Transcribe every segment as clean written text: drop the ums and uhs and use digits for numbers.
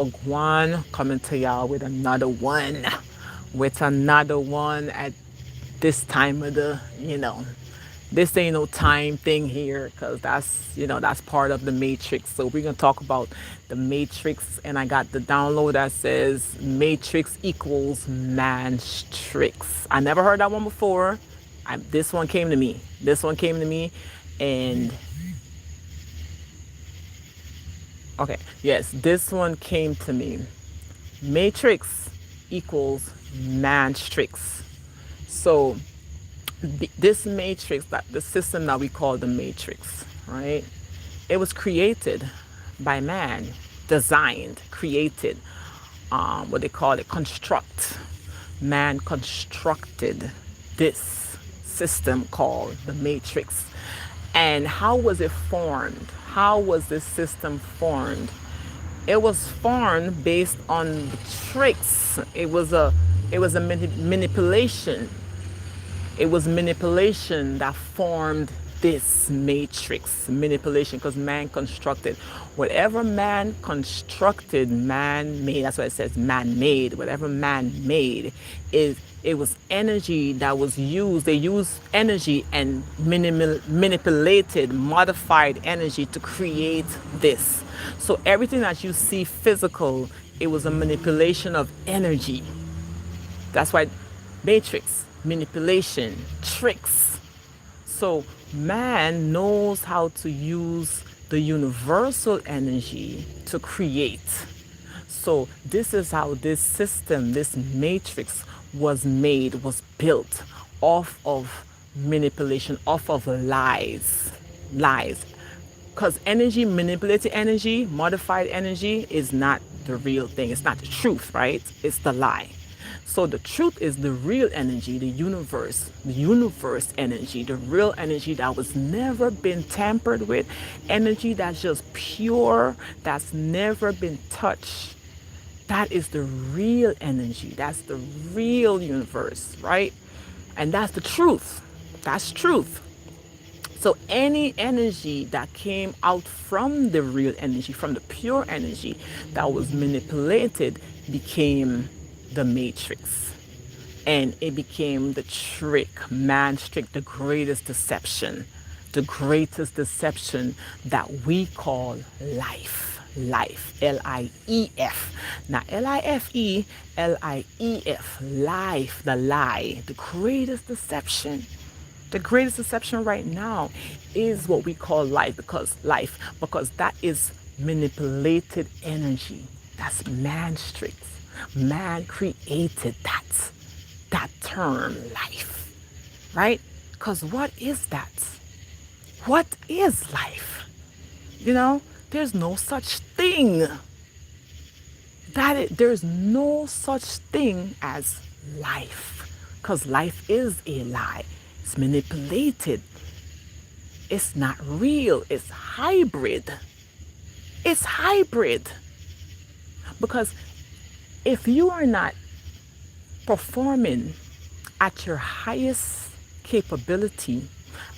One coming to y'all with another one at this time of the, this ain't no time thing here because that's part of the matrix. So we're gonna talk about the matrix, and I got the download that says matrix equals man's tricks. I never heard that one before. This one came to me. And okay, yes, this one came to me. Matrix equals man's tricks. So this matrix, that the system that we call the matrix, right? It was created by man, designed, created, what they call it, construct. Man constructed this system called the matrix. And how was it formed? How was this system formed? It was formed based on the tricks. It was a manipulation. It was manipulation that formed this matrix. Manipulation, because man constructed. Whatever man constructed, man made. That's why it says man made. Whatever man made, it was energy that was used. They used energy and manipulated, modified energy to create this. So everything that you see physical, it was a manipulation of energy. That's why matrix, manipulation, tricks. So man knows how to use the universal energy to create. So this is how this system, this matrix was made, was built off of manipulation, off of lies. Lies. Because energy, manipulated energy, modified energy is not the real thing. It's not the truth, right? It's the lie. So the truth is the real energy, the universe energy, the real energy that was never been tampered with, energy that's just pure, that's never been touched. That is the real energy. That's the real universe, right? And that's the truth. That's truth. So any energy that came out from the real energy, from the pure energy that was manipulated, became the matrix. And it became the trick, man's trick, the greatest deception that we call life. Life, L-I-E-F. Not L-I-F-E, L-I-E-F. Life, the lie, the greatest deception. The greatest deception right now is what we call life, because that is manipulated energy. That's man's tricks. Man created that term, life, right? Because what is that? What is life? There's no such thing. There's no such thing as life, because life is a lie. It's manipulated. It's not real. It's hybrid. It's hybrid. Because if you are not performing at your highest capability,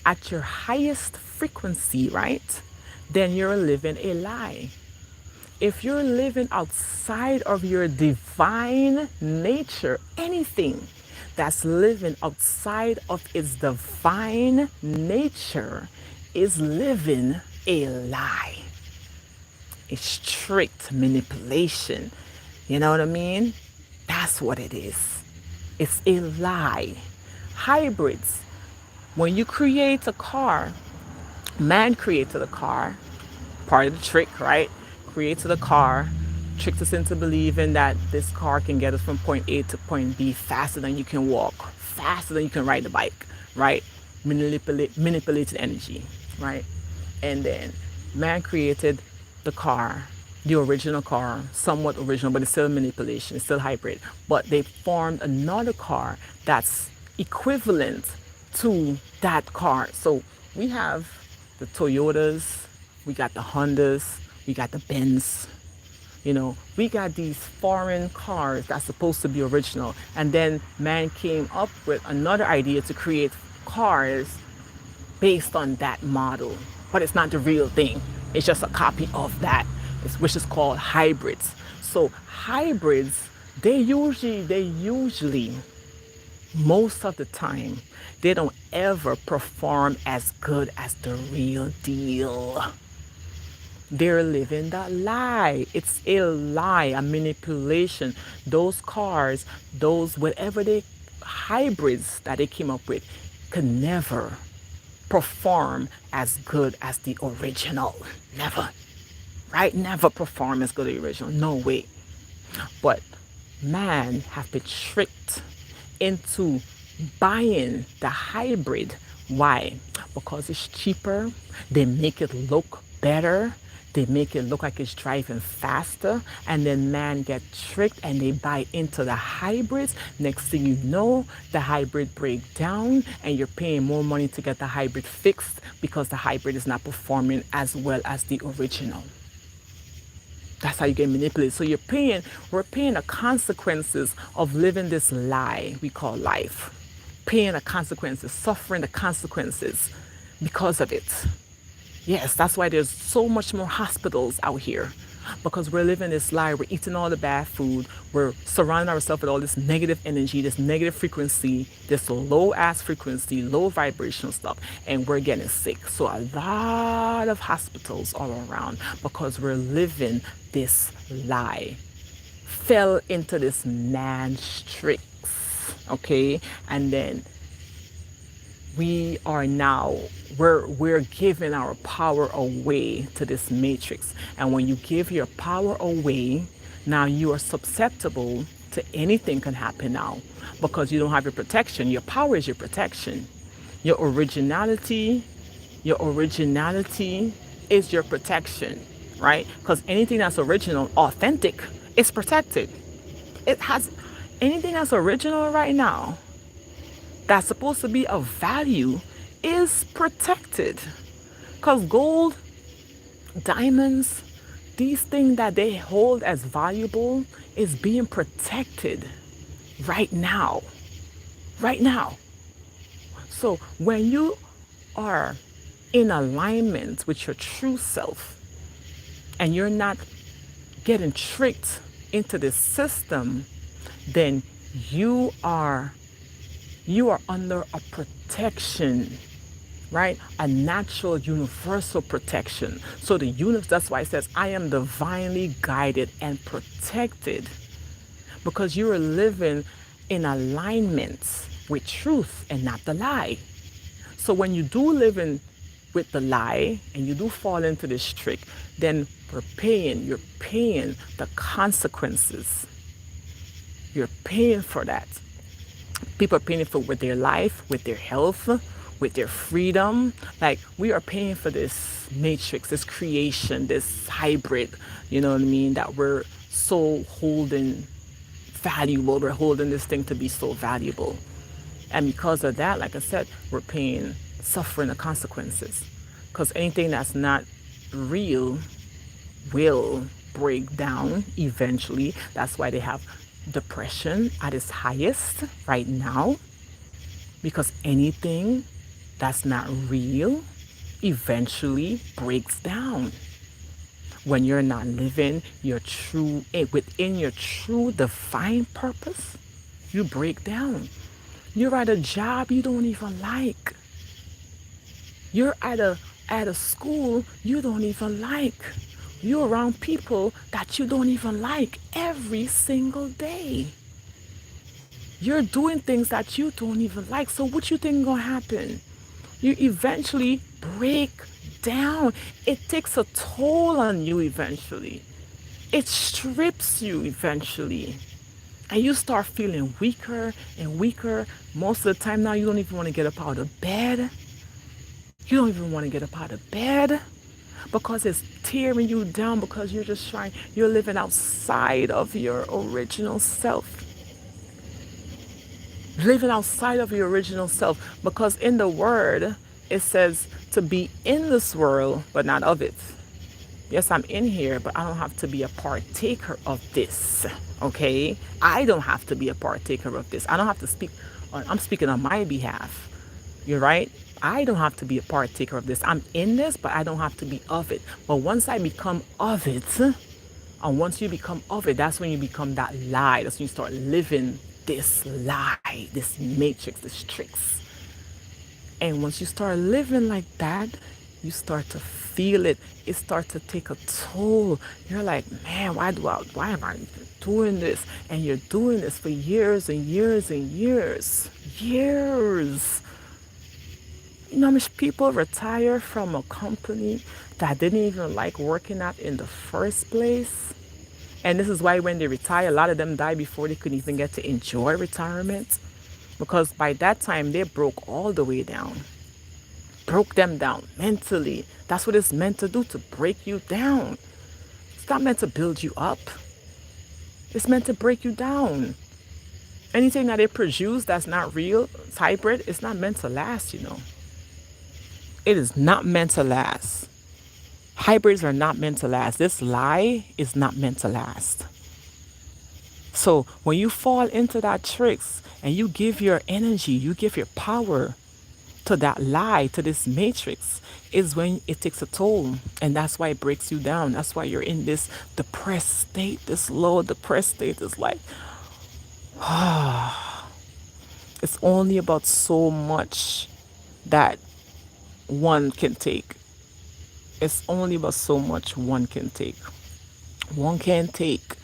at your highest frequency, right, then you're living a lie. If you're living outside of your divine nature, anything that's living outside of its divine nature is living a lie. It's tricked manipulation. You know what I mean? That's what it is. It's a lie. Hybrids. When you create a car, man created a car, part of the trick, right? Created a car, tricked us into believing that this car can get us from point A to point B faster than you can walk, faster than you can ride the bike, right? Manipulated energy, right? And then man created the car, the original car, somewhat original, but it's still manipulation, it's still hybrid. But they formed another car that's equivalent to that car. So we have the Toyotas, we got the Hondas, we got the Benz. We got these foreign cars that's supposed to be original. And then man came up with another idea to create cars based on that model. But it's not the real thing. It's just a copy of that, which is called hybrids. So hybrids, they usually, most of the time, they don't ever perform as good as the real deal. They're living that lie. It's a lie, a manipulation. Those cars, those whatever they hybrids that they came up with could never perform as good as the original. Never. Right? Never perform as good as the original. No way. But man have been tricked into buying the hybrid. Why? Because it's cheaper. They make it look better. They make it look like it's driving faster. And then man get tricked and they buy into the hybrids. Next thing you know, the hybrid break down and you're paying more money to get the hybrid fixed because the hybrid is not performing as well as the original. That's how you get manipulated. So we're paying the consequences of living this lie we call life. Paying the consequences, suffering the consequences because of it. Yes, that's why there's so much more hospitals out here. Because we're living this lie, we're eating all the bad food, we're surrounding ourselves with all this negative energy, this negative frequency, this low ass frequency, low vibrational stuff, and we're getting sick. So a lot of hospitals all around because we're living this lie. Fell into this man's tricks, okay? And then we are now we're giving our power away to this matrix. And when you give your power away, now you are susceptible to anything can happen now because you don't have your protection. Your power is your protection. Your originality is your protection, right? Because anything that's original, authentic, is protected. It has anything that's original right now that's supposed to be of value is protected. Because gold, diamonds, these things that they hold as valuable is being protected right now. Right now. So when you are in alignment with your true self and you're not getting tricked into this system, then you are under a protection, right? A natural universal protection. So the universe, that's why it says, I am divinely guided and protected because you are living in alignment with truth and not the lie. So when you do live in with the lie and you do fall into this trick, then you're paying the consequences. You're paying for that. People are paying for with their life, with their health, with their freedom. Like we are paying for this matrix, this creation, this hybrid, you know what I mean, that we're so holding valuable. We're holding this thing to be so valuable. And because of that, like I said, we're paying, suffering the consequences. Because anything that's not real will break down eventually. That's why they have depression at its highest right now, because anything that's not real eventually breaks down. When you're not living your true, within your true divine purpose, you break down. You're at a job you don't even like. You're at a school you don't even like. You're around people that you don't even like every single day. You're doing things that you don't even like. So what you think is gonna happen? You eventually break down. It takes a toll on you eventually. It strips you eventually. And you start feeling weaker and weaker. Most of the time now you don't even want to get up out of bed. You don't even want to get up out of bed because it's tearing you down because you're living outside of your original self. Living outside of your original self, because in the word it says to be in this world but not of it. Yes, I'm in here, but I don't have to be a partaker of this. Okay? I don't have to be a partaker of this. I don't have to I'm speaking on my behalf. You're right? I don't have to be a partaker of this. I'm in this, but I don't have to be of it. But once I become of it, And once you become of it, that's when you become that lie. That's when you start living this lie, this matrix, this tricks. And once you start living like that, you start to feel it. It starts to take a toll. You're like, man, why am I doing this? And you're doing this for years and years and years. Years. You know how much people retire from a company that didn't even like working at in the first place? And this is why when they retire, a lot of them die before they could even get to enjoy retirement. Because by that time, they broke all the way down. Broke them down mentally. That's what it's meant to do, to break you down. It's not meant to build you up. It's meant to break you down. Anything that they produce that's not real, it's hybrid, it's not meant to last, you know. It is not meant to last. Hybrids are not meant to last. This lie is not meant to last. So when you fall into that tricks and you give your energy, you give your power to that lie, to this matrix, is when it takes a toll. And that's why it breaks you down. That's why you're in this depressed state, this low depressed state. Is like, it's only about so much that one can take. It's only about so much one can take. One can't take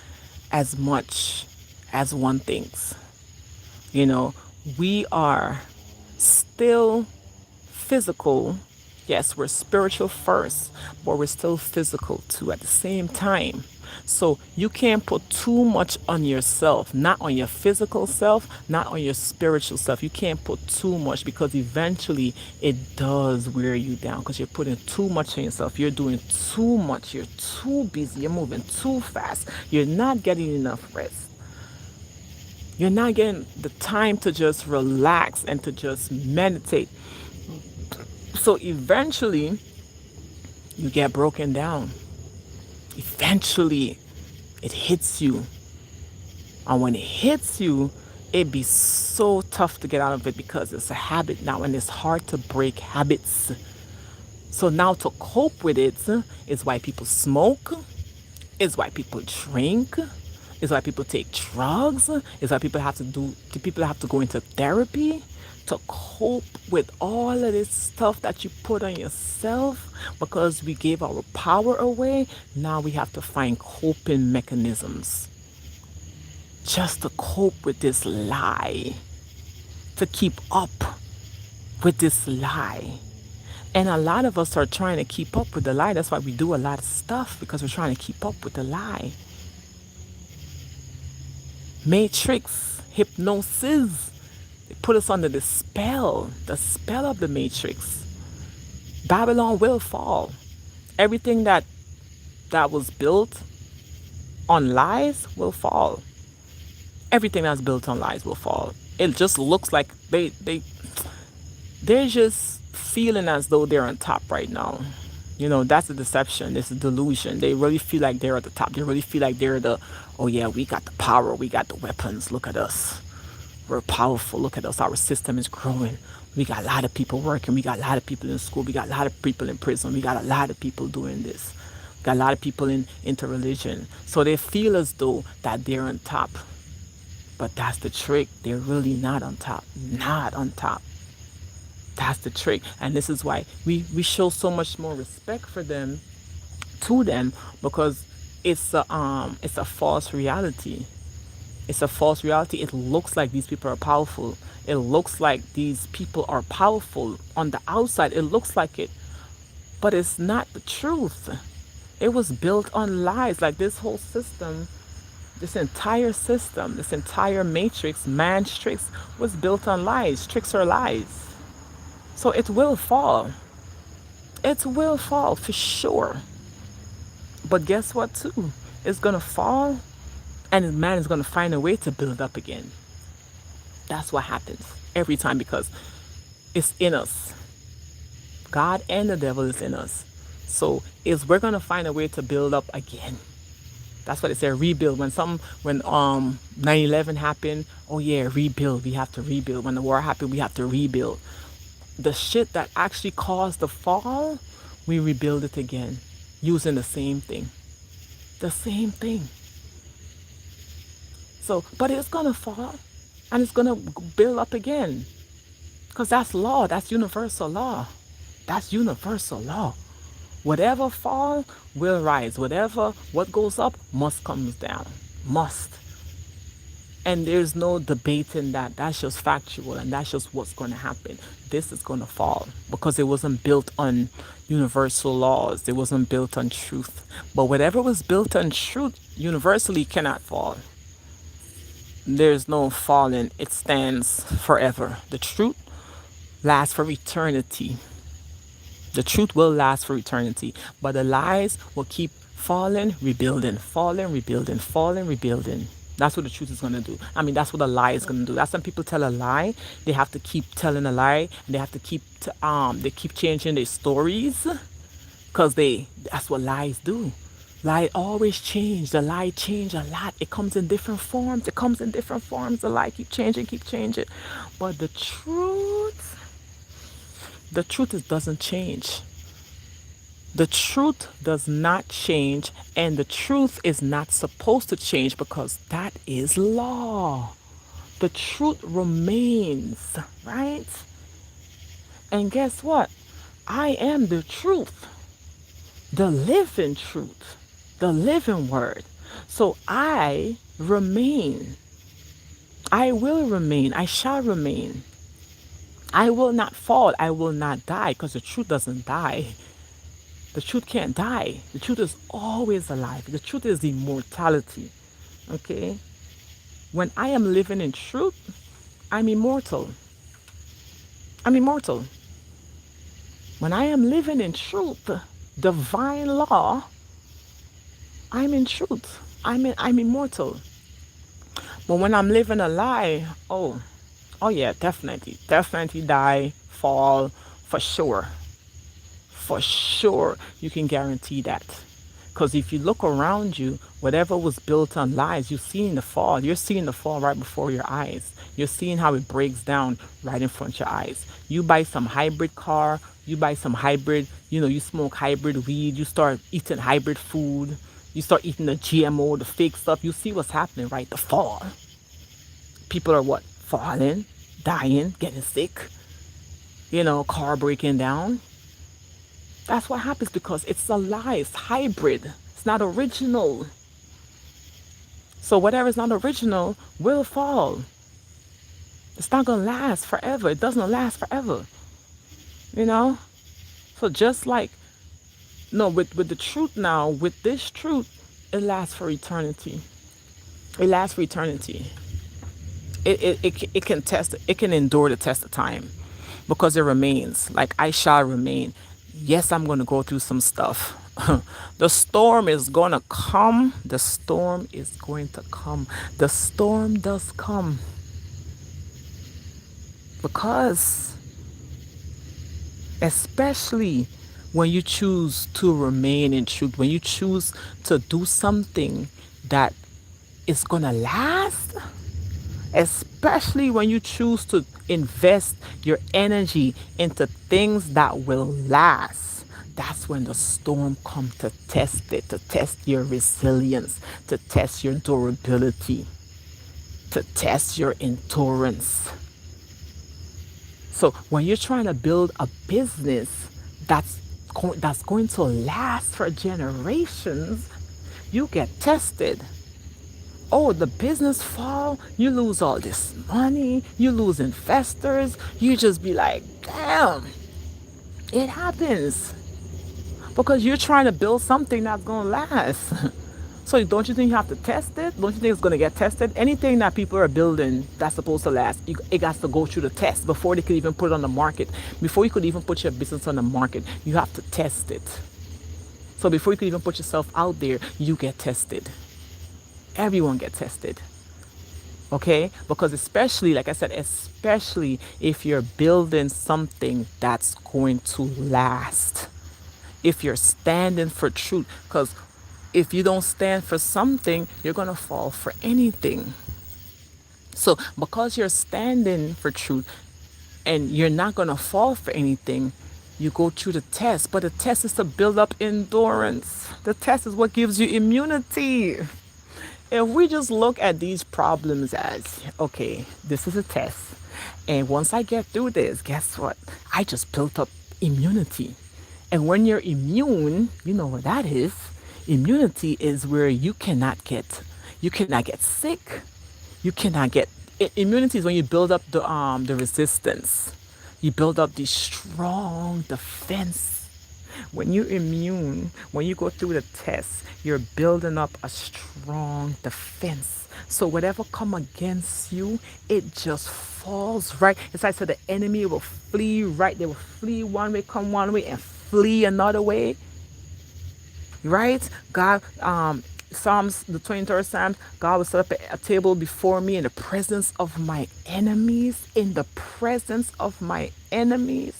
as much as one thinks. You know, we are still physical. Yes, we're spiritual first, but we're still physical too at the same time. So you can't put too much on yourself, not on your physical self, not on your spiritual self. You can't put too much, because eventually it does wear you down, because you're putting too much on yourself. You're doing too much. You're too busy. You're moving too fast. You're not getting enough rest. You're not getting the time to just relax and to just meditate. So eventually, you get broken down. Eventually, it hits you. And when it hits you, it be so tough to get out of it, because it's a habit now and it's hard to break habits. So now to cope with it is why people smoke, is why people drink, is why people take drugs, is why people have to go into therapy to cope with all of this stuff that you put on yourself, because we gave our power away. Now we have to find coping mechanisms just to cope with this lie, to keep up with this lie. And a lot of us are trying to keep up with the lie. That's why we do a lot of stuff, because we're trying to keep up with the lie. Matrix, hypnosis, they put us under the spell of the matrix. Babylon will fall. Everything that was built on lies will fall. Everything that's built on lies will fall. It just looks like they're just feeling as though they're on top right now. You know, that's a deception. It's a delusion. They really feel like they're at the top. They really feel like they're oh yeah, we got the power. We got the weapons. Look at us. We're powerful. Look at us. Our system is growing. We got a lot of people working. We got a lot of people in school. We got a lot of people in prison. We got a lot of people doing this. We got a lot of people into religion. So they feel as though that they're on top. But that's the trick. They're really not on top. Not on top. That's the trick. And this is why we show so much more respect for them, to them, because it's a false reality. It's a false reality. It looks like these people are powerful. It looks like these people are powerful on the outside. It looks like it. But it's not the truth. It was built on lies. Like this whole system, this entire system, this entire matrix, man's tricks, was built on lies. Tricks are lies. So it will fall. It will fall for sure. But guess what too? It's going to fall, and man is going to find a way to build up again. That's what happens every time, because it's in us. God and the devil is in us. So we're going to find a way to build up again. That's what they say, rebuild. When 9/11 happened, oh yeah, rebuild. We have to rebuild. When the war happened, we have to rebuild. The shit that actually caused the fall, we rebuild it again using the same thing. The same thing. So, but it's gonna fall and it's gonna build up again. Because that's law, that's universal law. That's universal law. Whatever fall will rise. Whatever what goes up must comes down. Must. And there's no debating that. That's just factual and that's just what's going to happen. This is going to fall because it wasn't built on universal laws. It wasn't built on truth. But whatever was built on truth universally cannot fall. There's no falling. It stands forever. The truth lasts for eternity. The truth will last for eternity, but the lies will keep falling, rebuilding, falling, rebuilding, falling, rebuilding. That's what the truth is going to do. I mean, that's what a lie is going to do. That's when people tell a lie, they have to keep telling a lie, and they have to they keep changing their stories, because that's what lies do. Lie always change. The lie change a lot. It comes in different forms. It comes in different forms. The lie keep changing, keep changing. But the truth it doesn't change. The truth does not change, and the truth is not supposed to change because that is law. The truth remains, right? And guess what? I am the truth, the living truth, the living word. So I remain. I will remain. I shall remain. I will not fall. I will not die because the truth doesn't die. The truth can't die. The truth is always alive. The truth is immortality. Okay? When I am living in truth, I'm immortal. I'm immortal. When I am living in truth, divine law, I'm in truth. I'm immortal. But when I'm living a lie, oh yeah, definitely. Definitely die, fall, for sure. For sure, you can guarantee that. Because if you look around you, whatever was built on lies, you're seeing the fall. You're seeing the fall right before your eyes. You're seeing how it breaks down right in front of your eyes. You buy some hybrid car, you buy some hybrid, you smoke hybrid weed, you start eating hybrid food, you start eating the GMO, the fake stuff, you see what's happening, right? The fall. People are what? Falling, dying, getting sick, car breaking down. That's what happens because it's a lie. It's hybrid. It's not original. So whatever is not original will fall. It's not going to last forever. It doesn't last forever. So just like, no, with the truth now, with this truth, it lasts for eternity. It lasts for eternity. It can it can endure the test of time because it remains. Like I shall remain. Yes, I'm going to go through some stuff. The storm is going to come. The storm is going to come. The storm does come. Because, especially when you choose to remain in truth, when you choose to do something that is going to last, especially when you choose to invest your energy into things that will last, that's when the storm comes to test it, to test your resilience, to test your durability, to test your endurance. So when you're trying to build a business that's going to last for generations, you get tested. Oh, the business fall, you lose all this money, you lose investors, you just be like, damn, it happens. Because you're trying to build something that's going to last. So don't you think you have to test it? Don't you think it's going to get tested? Anything that people are building that's supposed to last, it has to go through the test before they could even put it on the market. Before you could even put your business on the market, you have to test it. So before you could even put yourself out there, you get tested. Everyone gets tested. Okay? Because especially, like I said, especially if you're building something that's going to last. If you're standing for truth. Because if you don't stand for something, you're going to fall for anything. So because you're standing for truth and you're not going to fall for anything, You go through the test, but the test is to build up endurance. The test is what gives you immunity. If we just look at these problems as, okay, this is a test, and once I get through this, guess what? I just built up immunity. And when you're immune, you know what that is. Immunity is where you cannot get sick. You cannot get immunity is when you build up the resistance. You build up the strong defense. When you're immune, when you go through the test, you're building up a strong defense. So whatever come against you, it just falls right. It's like so the enemy will flee right. They will flee one way, come one way, and flee another way. Right? God, Psalms, the 23rd Psalm, God will set up a table before me in the presence of my enemies. In the presence of my enemies.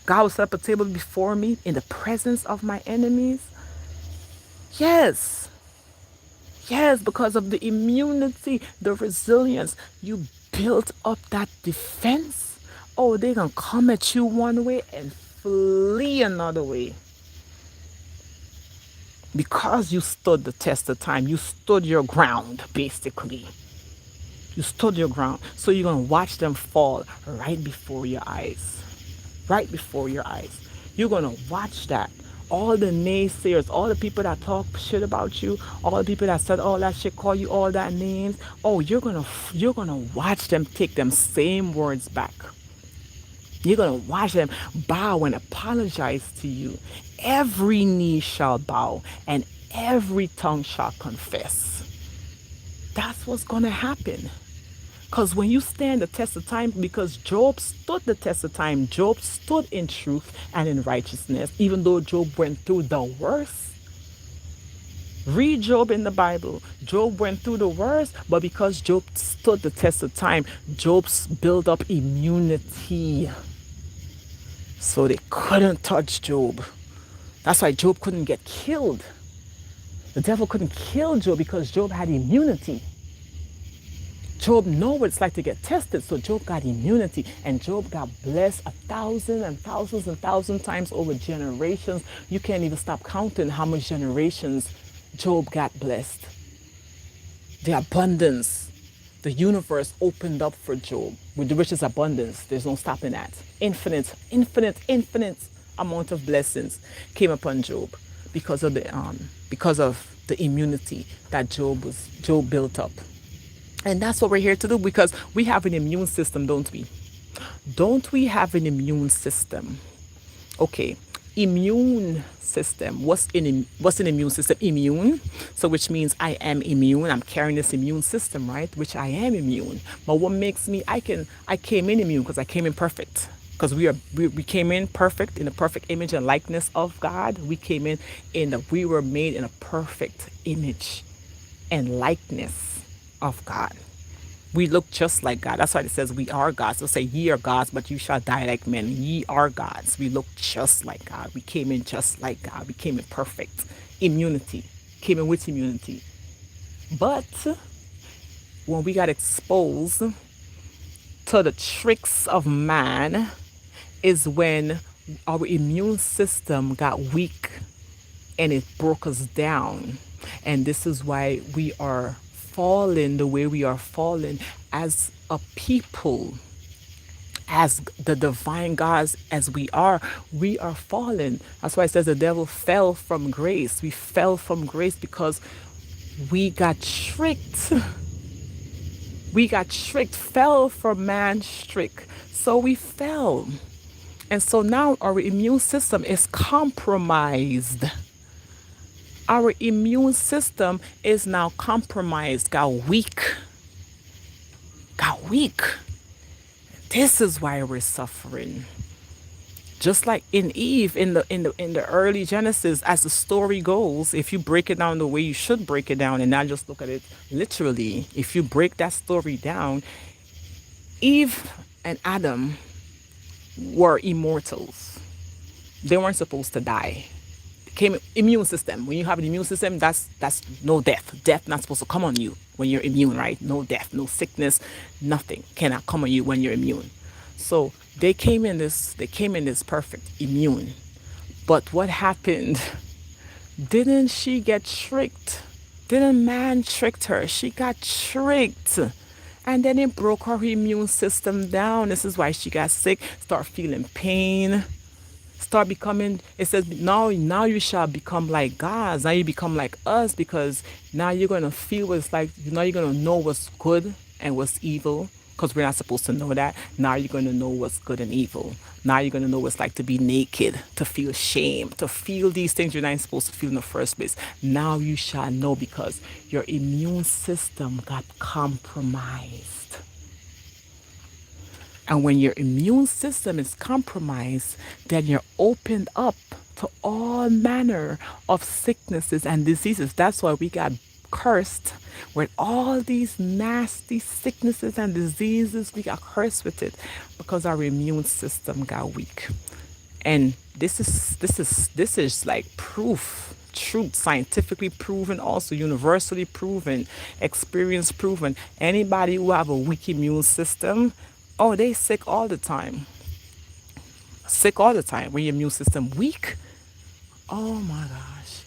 God will set up a table before me in the presence of my enemies. Yes. Yes, because of the immunity, the resilience. You built up that defense. Oh, they're going to come at you one way and flee another way. Because you stood the test of time, you stood your ground, basically. You stood your ground. So you're going to watch them fall right before your eyes. Right before your eyes. You're going to watch that. All the naysayers, all the people that talk shit about you, all the people that said all that shit, call you all that names. Oh, you're gonna watch them take them same words back. You're going to watch them bow and apologize to you. Every knee shall bow and every tongue shall confess. That's what's going to happen. Because when you stand the test of time, because Job stood the test of time, Job stood in truth and in righteousness, even though Job went through the worst. Read Job in the Bible. Job went through the worst, but because Job stood the test of time, Job's built up immunity. So they couldn't touch Job. That's why Job couldn't get killed. The devil couldn't kill Job because Job had immunity. Job knew what it's like to get tested, so Job got immunity, and Job got blessed 1,000 and thousands and thousand times over generations. You can't even stop counting how much generations Job got blessed. The abundance, the universe opened up for Job with the richest abundance. There's no stopping that. Infinite amount of blessings came upon Job because of the immunity that Job built up. And that's what we're here to do, because we have an immune system, don't we? Don't we have an immune system? Okay, immune system. What's an immune system? Immune, so which means I am immune. I'm carrying this immune system, right? Which I am immune. But what makes me? I came in immune because I came in perfect. Because we came in perfect, in the perfect image and likeness of God. We were made in a perfect image and likeness of God. We look just like God. That's why it says we are gods. It'll say ye are gods, but you shall die like men. Ye are gods. We look just like God. We came in just like God. We came in perfect immunity. Came in with immunity. But when we got exposed to the tricks of man is when our immune system got weak and it broke us down. And this is why we are fallen the way we are fallen as a people, as the divine gods as we are fallen. That's why it says the devil fell from grace. We fell from grace because we got tricked. Fell from man's trick. So we fell. And so now our immune system is compromised. Our immune system is now compromised, got weak. This is why we're suffering. Just like in Eve, in the early Genesis, as the story goes, if you break it down the way you should break it down and not just look at it literally, if you break that story down, Eve and Adam were immortals. They weren't supposed to die. Immune system. When you have an immune system, that's no death. Death not supposed to come on you when you're immune, right? No death, no sickness, nothing cannot come on you when you're immune. So They came in this perfect immune. But what happened? Didn't she get tricked? Didn't man tricked her? She got tricked. And then it broke her immune system down. This is why she got sick, start feeling pain, start becoming, it says now you shall become like gods. Now you become like us, because now you're gonna feel what it's like. Now you're gonna know what's good and what's evil, because we're not supposed to know that. Now you're gonna know what's good and evil. Now you're gonna know what it's like to be naked, to feel shame, to feel these things you're not supposed to feel in the first place. Now you shall know, because your immune system got compromised. And when your immune system is compromised, then you're opened up to all manner of sicknesses and diseases. That's why we got cursed with all these nasty sicknesses and diseases. We got cursed with it because our immune system got weak. And this is like proof, truth, scientifically proven, also universally proven, experience proven. Anybody who have a weak immune system, oh, they sick all the time. Sick all the time. When your immune system weak, oh my gosh.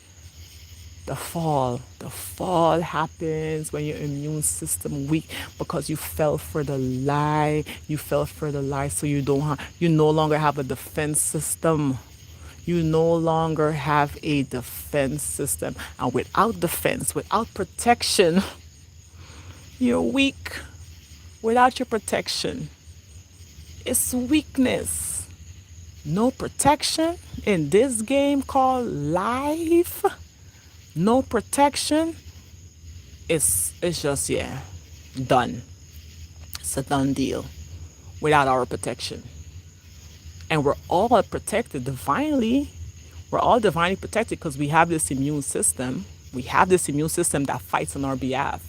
The fall happens when your immune system weak, because you fell for the lie. You fell for the lie, so you no longer have a defense system. You no longer have a defense system. And without defense, without protection, you're weak. Without your protection, it's weakness. No protection in this game called life. No protection. It's just, yeah, done. It's a done deal without our protection. And we're all protected divinely. We're all divinely protected because we have this immune system. We have this immune system that fights on our behalf,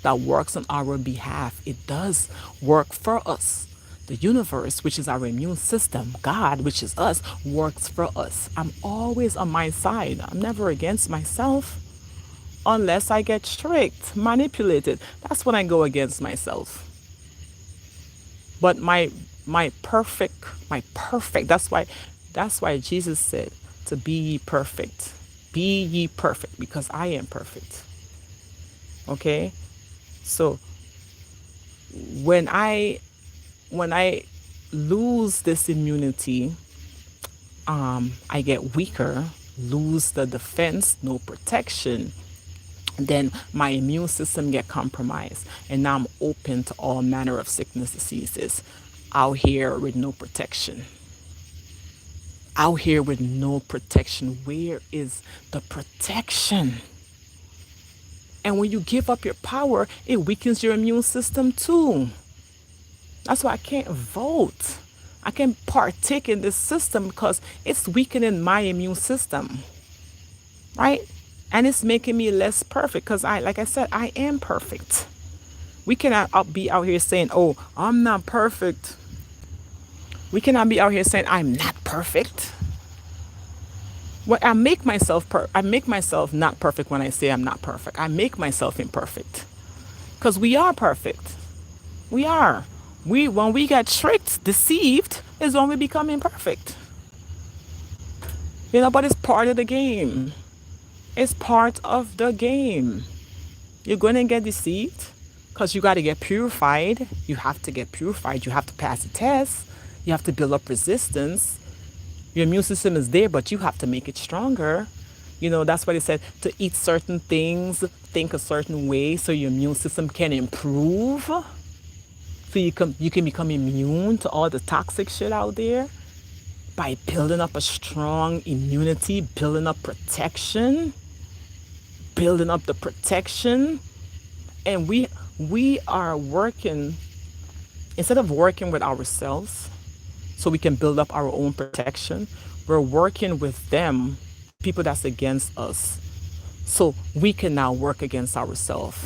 that works on our behalf. It does work for us. The universe, which is our immune system, God, which is us, works for us. I'm always on my side. I'm never against myself unless I get tricked, manipulated. That's when I go against myself. But my perfect, that's why Jesus said to be ye perfect. Be ye perfect, because I am perfect. Okay? So when I lose this immunity, I get weaker, lose the defense, no protection, then my immune system get compromised, and now I'm open to all manner of sickness, diseases, out here with no protection. Out here with no protection. Where is the protection? And when you give up your power, it weakens your immune system too. That's why I can't vote. I can't partake in this system because it's weakening my immune system, right? And it's making me less perfect because like I said, I am perfect. We cannot be out here saying, oh, I'm not perfect. We cannot be out here saying, I'm not perfect. Well, I make myself not perfect when I say I'm not perfect. I make myself imperfect. Because we are perfect. We are. When we get tricked, deceived, is when we become imperfect. But it's part of the game. It's part of the game. You're going to get deceived because you got to get purified. You have to get purified. You have to pass the test. You have to build up resistance. Your immune system is there, but you have to make it stronger. That's why they said to eat certain things, think a certain way so your immune system can improve. So you can become immune to all the toxic shit out there by building up a strong immunity, building up protection, building up the protection. And we are working, instead of working with ourselves so we can build up our own protection, we're working with them, people that's against us, so we can now work against ourselves.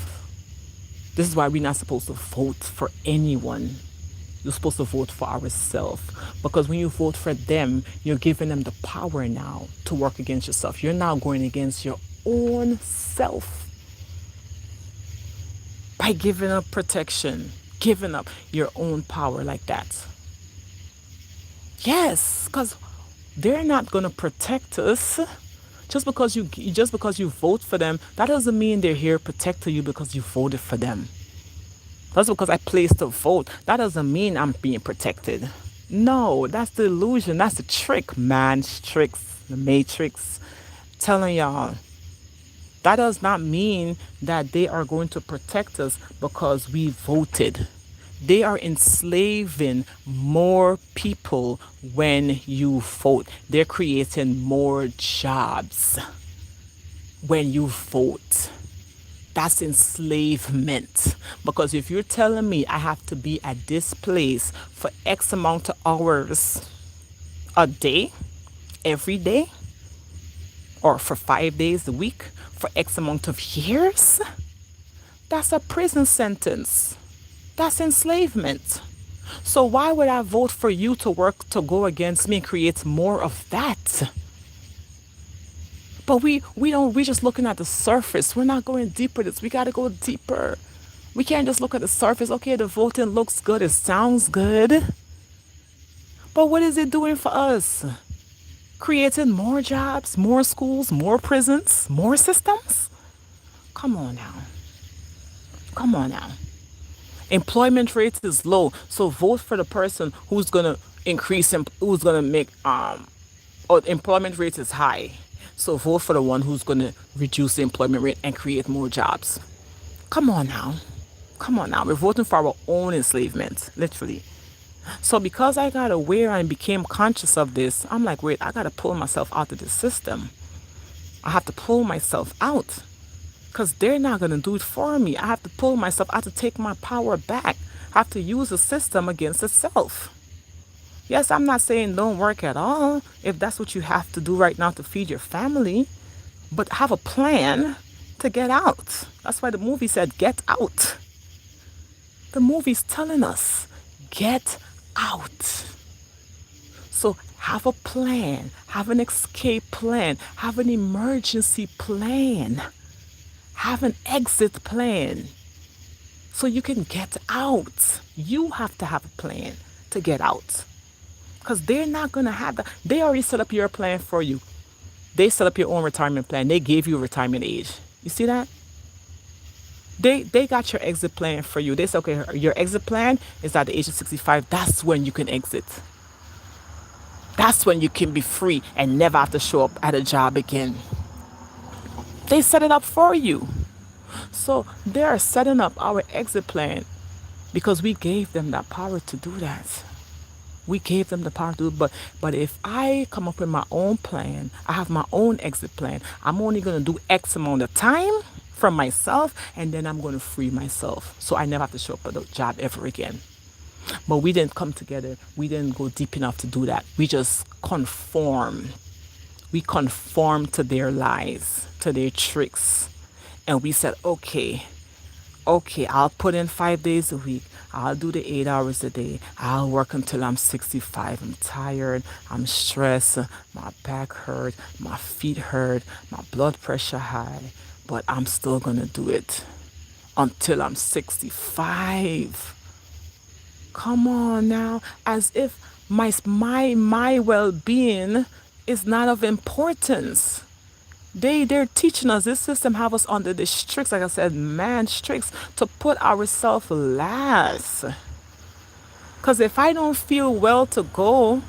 This is why we're not supposed to vote for anyone. You're supposed to vote for ourselves. Because when you vote for them, you're giving them the power now to work against yourself. You're now going against your own self by giving up protection, giving up your own power like that. Yes, because they're not going to protect us. Just because you vote for them, that doesn't mean they're here protecting you because you voted for them. That's because I placed a vote. That doesn't mean I'm being protected. No, that's the illusion. That's the trick, man's tricks, the matrix. Telling y'all, that does not mean that they are going to protect us because we voted. They are enslaving more people when you vote. They're creating more jobs when you vote. That's enslavement. Because if you're telling me I have to be at this place for X amount of hours a day, every day, or for 5 days a week, for X amount of years, that's a prison sentence. That's enslavement. So why would I vote for you to work to go against me and create more of that? But we just looking at the surface. We're not going deeper. We gotta go deeper. We can't just look at the surface. Okay, the voting looks good, it sounds good. But what is it doing for us? Creating more jobs, more schools, more prisons, more systems? Come on now. Come on now. Employment rate is low, so vote for the person who's gonna who's gonna make or employment rate is high. So vote for the one who's gonna reduce the employment rate and create more jobs. Come on now. Come on now. We're voting for our own enslavement, literally. So because I got aware and became conscious of this, I'm like, wait, I gotta pull myself out of the system. I have to pull myself out. Because they're not going to do it for me. I have to pull myself. I have to take my power back. I have to use the system against itself. Yes, I'm not saying don't work at all if that's what you have to do right now to feed your family. But have a plan to get out. That's why the movie said, get out. The movie's telling us, get out. So have a plan. Have an escape plan. Have an emergency plan. Have an exit plan so you can get out. You have to have a plan to get out because they're not going to have that. They already set up your plan for you. They set up your own retirement plan. They gave you a retirement age. You see that? They got your exit plan for you. They said, okay, your exit plan is at the age of 65. That's when you can exit. That's when you can be free and never have to show up at a job again. They set it up for you. So they are setting up our exit plan because we gave them that power to do that. We gave them the power to do it. But if I come up with my own plan, I have my own exit plan, I'm only going to do X amount of time for myself and then I'm going to free myself. So I never have to show up at a job ever again. But we didn't come together. We didn't go deep enough to do that. We just conform. We conform to their lies, to their tricks. And we said, okay, I'll put in 5 days a week. I'll do the 8 hours a day. I'll work until I'm 65. I'm tired. I'm stressed. My back hurt. My feet hurt. My blood pressure high. But I'm still going to do it until I'm 65. Come on now. As if my well-being is not of importance. They're teaching us, this system have us under the tricks, like I said, man's tricks, to put ourselves last. Because if I don't feel well to go,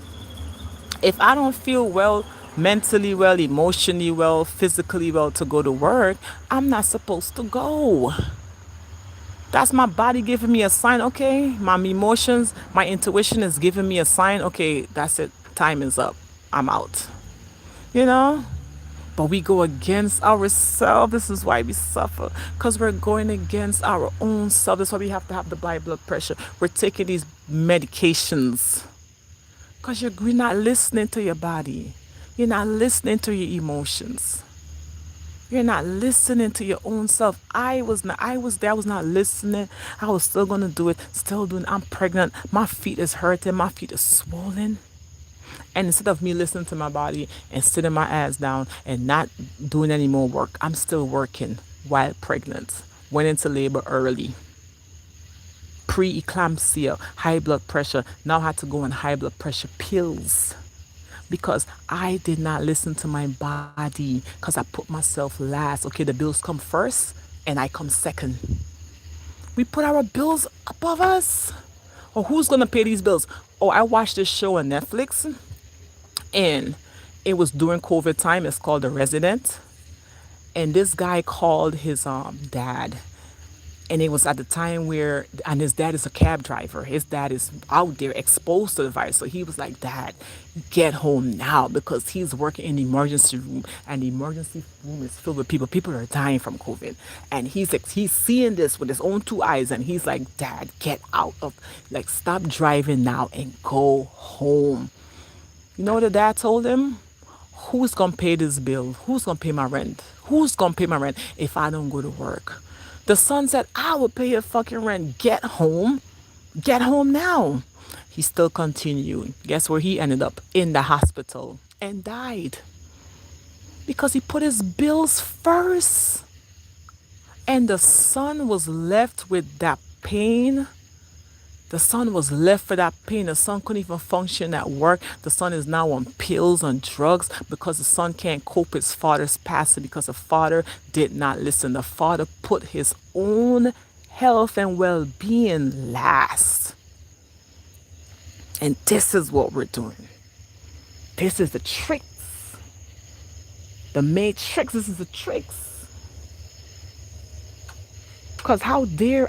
if I don't feel well, mentally well, emotionally well, physically well to go to work, I'm not supposed to go. That's my body giving me a sign, okay? My emotions, my intuition is giving me a sign, okay, that's it, time is up, I'm out. You know? But we go against ourselves. This is why we suffer. Because we're going against our own self. That's why we have to have the high blood pressure. We're taking these medications. Because you're not listening to your body. You're not listening to your emotions. You're not listening to your own self. I was there. I was not listening. I was still going to do it. Still doing it. I'm pregnant. My feet is hurting. My feet is swollen. And instead of me listening to my body and sitting my ass down and not doing any more work, I'm still working while pregnant. Went into labor early. pre-eclampsia, high blood pressure. Now I had to go on high blood pressure pills because I did not listen to my body because I put myself last. Okay, the bills come first and I come second. We put our bills above us. Or who's gonna pay these bills? Oh, I watched this show on Netflix and it was during COVID time. It's called The Resident. And this guy called his dad, and it was at the time where, and his dad is a cab driver, his dad is out there exposed to the virus, so he was like, Dad, get home now, because he's working in the emergency room and the emergency room is filled with people are dying from COVID, and he's seeing this with his own two eyes, and he's like, Dad, get out of, like, stop driving now and go home. You know what the dad told him? Who's gonna pay this bill? Who's gonna pay my rent? Who's gonna pay my rent if I don't go to work? The son said, I will pay your fucking rent. Get home. Get home now. He still continued. Guess where he ended up? In the hospital and died. Because he put his bills first. And the son was left with that pain. The son was left with that pain. The son couldn't even function at work. The son is now on pills, on drugs, because the son can't cope with his father's passing because the father did not listen. The father put his own health and well-being last. And this is what we're doing. This is the tricks. The matrix. This is the tricks. Because how dare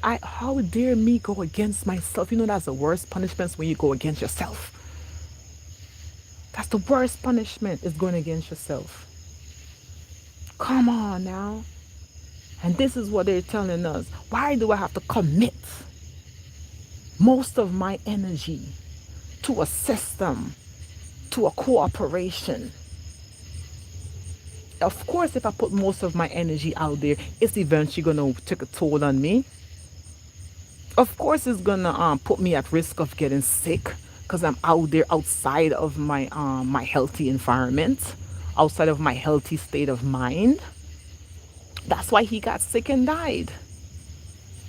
me go against myself? You know that's the worst punishment, when you go against yourself. That's the worst punishment, is going against yourself. Come on now. And this is what they're telling us. Why do I have to commit most of my energy to a system, to a cooperation? Of course, if I put most of my energy out there, it's eventually going to take a toll on me. Of course, it's going to put me at risk of getting sick because I'm out there outside of my healthy environment, outside of my healthy state of mind. That's why he got sick and died.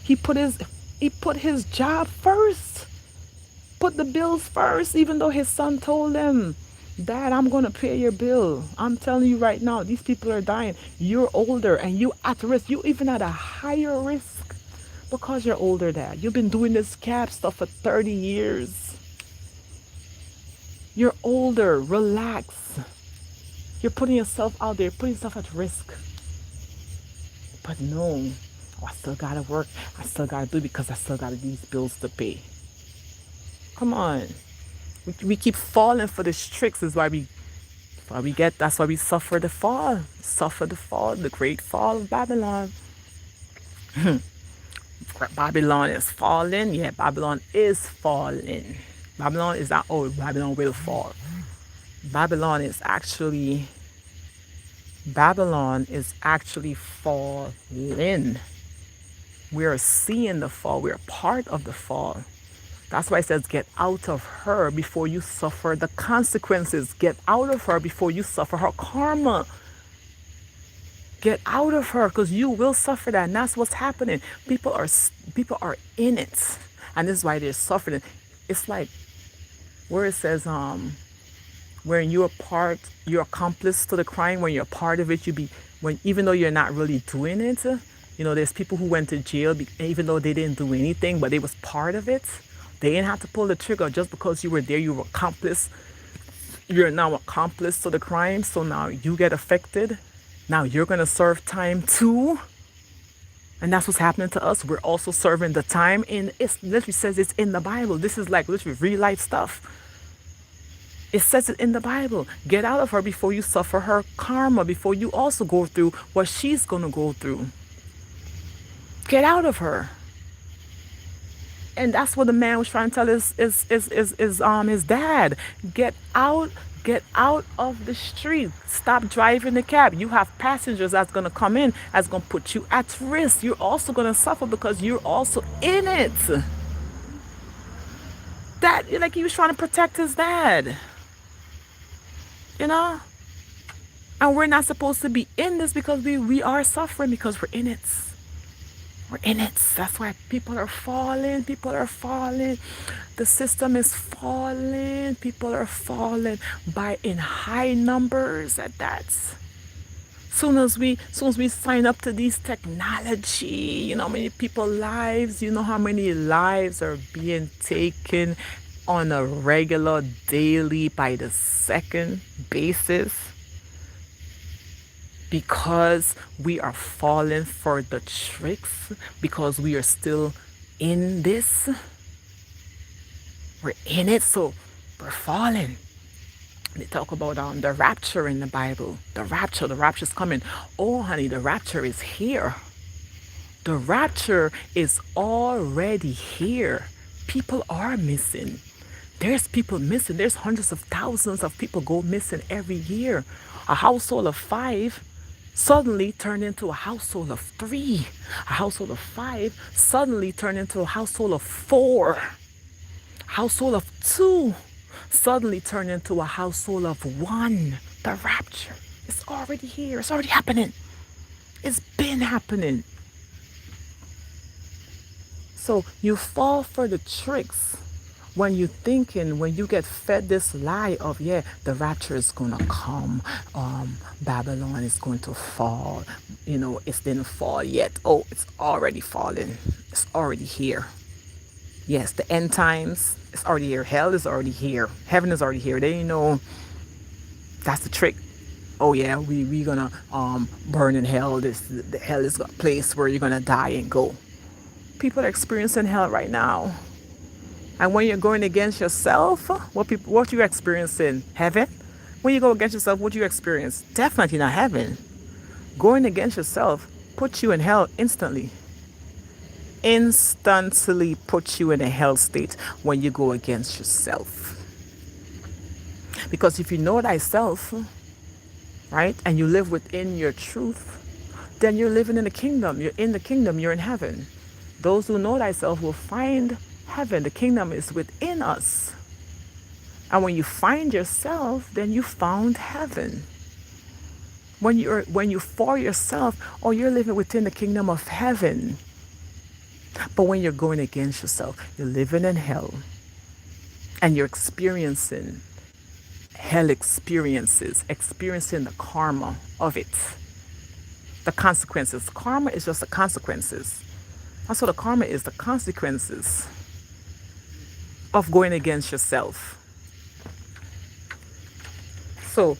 He put his job first, put the bills first, even though his son told him, Dad, I'm going to pay your bill. I'm telling you right now, these people are dying. You're older and you at risk. You even at a higher risk because you're older, Dad. You've been doing this cab stuff for 30 years. You're older. Relax. You're putting yourself out there, putting yourself at risk. But no, I still got to work. I still got to do it because I still got these bills to pay. Come on. We keep falling for these tricks. That's why that's why we suffer the fall. The great fall of Babylon. Babylon is falling. Yeah, Babylon is falling. Babylon is not old. Babylon will fall. Babylon is actually falling. We are seeing the fall. We are part of the fall. That's why it says, get out of her before you suffer the consequences. Get out of her before you suffer her karma. Get out of her, because you will suffer that. And that's what's happening. People are in it. And this is why they're suffering. It's like where it says, when you're accomplice to the crime, when you're part of it, even though you're not really doing it, there's people who went to jail even though they didn't do anything, but they was part of it. They didn't have to pull the trigger just because you were there. You were accomplice. You're now accomplice to the crime. So now you get affected. Now you're going to serve time too. And that's what's happening to us. We're also serving the time. And it literally says it's in the Bible. This is like literally real life stuff. It says it in the Bible. Get out of her before you suffer her karma, before you also go through what she's going to go through. Get out of her. And that's what the man was trying to tell his dad. Get out of the street. Stop driving the cab. You have passengers that's gonna come in, that's gonna put you at risk. You're also gonna suffer because you're also in it. That, like, he was trying to protect his dad. And we're not supposed to be in this because we are suffering because we're in it. We're in it. That's why people are falling. People are falling. The system is falling. People are falling by in high numbers at that. Soon as we sign up to these technology, you know how many people lives, you know how many lives are being taken on a regular, daily, by the second basis because we are falling for the tricks, because we are still in this. We're in it, so we're falling. They talk about the rapture in the Bible. The rapture is coming. Oh, honey, the rapture is here. The rapture is already here. People are missing. There's people missing. There's hundreds of thousands of people go missing every year. A household of 5 suddenly turned into a household of 3. A household of 5 suddenly turned into a household of 4. Household of 2 suddenly turned into a household of 1. The rapture is already here. It's already happening. It's been happening. So you fall for the tricks when you get fed this lie of, yeah, the rapture is gonna come, Babylon is going to fall, it didn't fall yet. Oh, it's already falling. It's already here. Yes, the end times is already here. Hell is already here. Heaven is already here. They know that's the trick. Oh yeah, we gonna burn in hell. The hell is a place where you're gonna die and go. People are experiencing hell right now. And when you're going against yourself, what you experiencing? Heaven? When you go against yourself, what you experience? Definitely not heaven. Going against yourself puts you in hell instantly. Instantly puts you in a hell state when you go against yourself. Because if you know thyself, right, and you live within your truth, then you're living in the kingdom. You're in the kingdom. You're in heaven. Those who know thyself will find heaven. The kingdom is within us. And when you find yourself, then you found heaven. When you for yourself, oh, you're living within the kingdom of heaven. But when you're going against yourself, you're living in hell. And you're experiencing hell experiences, experiencing the karma of it. The consequences. Karma is just the consequences. That's what the karma is, the consequences of going against yourself. So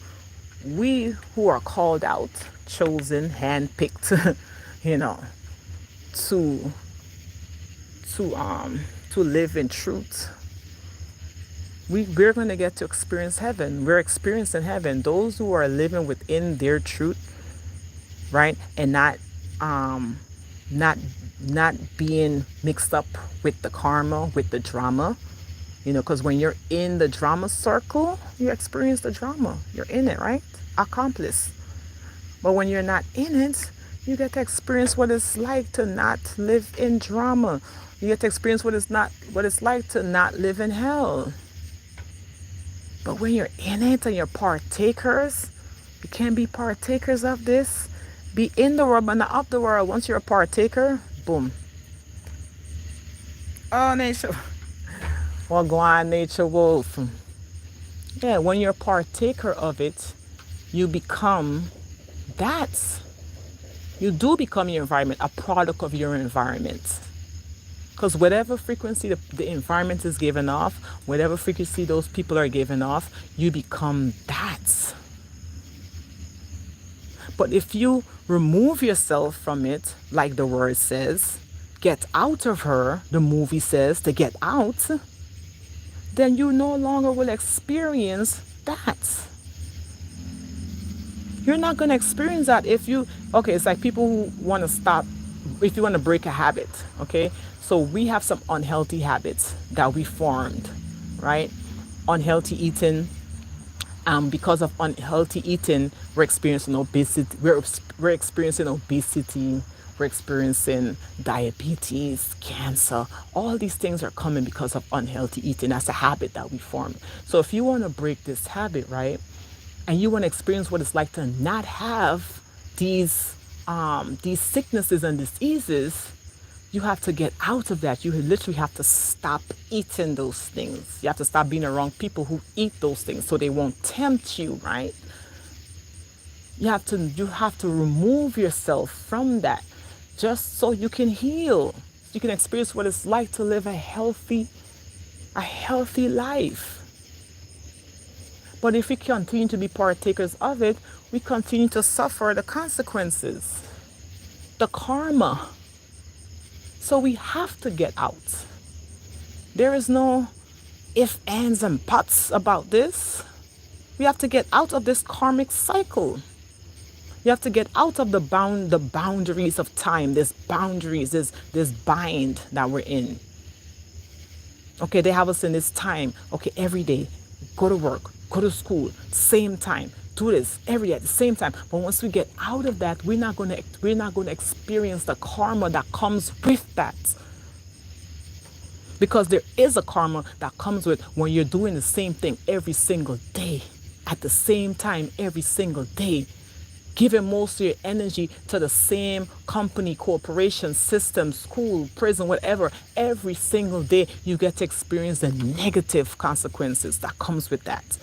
we who are called out, chosen, handpicked, to live in truth, we're going to get to experience heaven. We're experiencing heaven. Those who are living within their truth, right, and not being mixed up with the karma, with the drama, because when you're in the drama circle, you experience the drama. You're in it, right? Accomplice. But when you're not in it, you get to experience what it's like to not live in drama. You get to experience what it's like to not live in hell. But when you're in it and you're partakers, you can't be partakers of this. Be in the world, but not of the world. Once you're a partaker, boom. Oh, nature. Well, go on, nature wolf. Yeah, when you're a partaker of it, you become that. You do become your environment, a product of your environment. Because whatever frequency the environment is giving off, whatever frequency those people are giving off, you become that. But if you remove yourself from it, like the word says, get out of her, the movie says to get out, then you no longer will experience that. You're not going to experience that it's like people who want to stop, if you want to break a habit, okay? So we have some unhealthy habits that we formed, right? Unhealthy eating. Because of unhealthy eating, we're experiencing obesity. We're experiencing obesity. We're experiencing diabetes, cancer. All these things are coming because of unhealthy eating. That's a habit that we formed. So if you want to break this habit, right, and you want to experience what it's like to not have these sicknesses and diseases, You have to get out of that. You literally have to stop eating those things. You have to stop being around people who eat those things so they won't tempt you, right? You have to remove yourself from that just so you can heal. You can experience what it's like to live a healthy life. But if we continue to be partakers of it, we continue to suffer the consequences, the karma. So we have to get out. There is no if, ands, and buts about this. We have to get out of this karmic cycle. You have to get out of the boundaries of time, this bind that we're in. Okay, they have us in this time. Okay, every day, go to work, go to school, same time, do this every day at the same time. But once we get out of that, we're not gonna experience the karma that comes with that. Because there is a karma that comes with when you're doing the same thing every single day, at the same time every single day, giving most of your energy to the same company, corporation, system, school, prison, whatever. Every single day you get to experience the negative consequences that comes with that.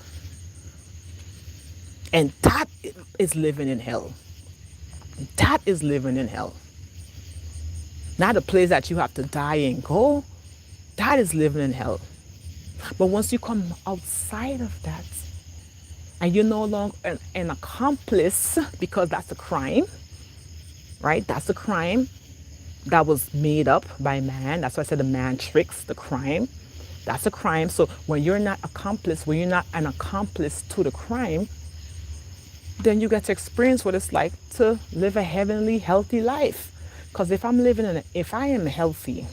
And that is living in hell. That is living in hell. Not a place that you have to die and go. That is living in hell. But once you come outside of that, and you're no longer an accomplice, because that's a crime, right? That's a crime that was made up by man. That's why I said the man tricks, the crime. That's a crime. So when you're not an accomplice to the crime, then you get to experience what it's like to live a heavenly, healthy life. Because if I am healthy,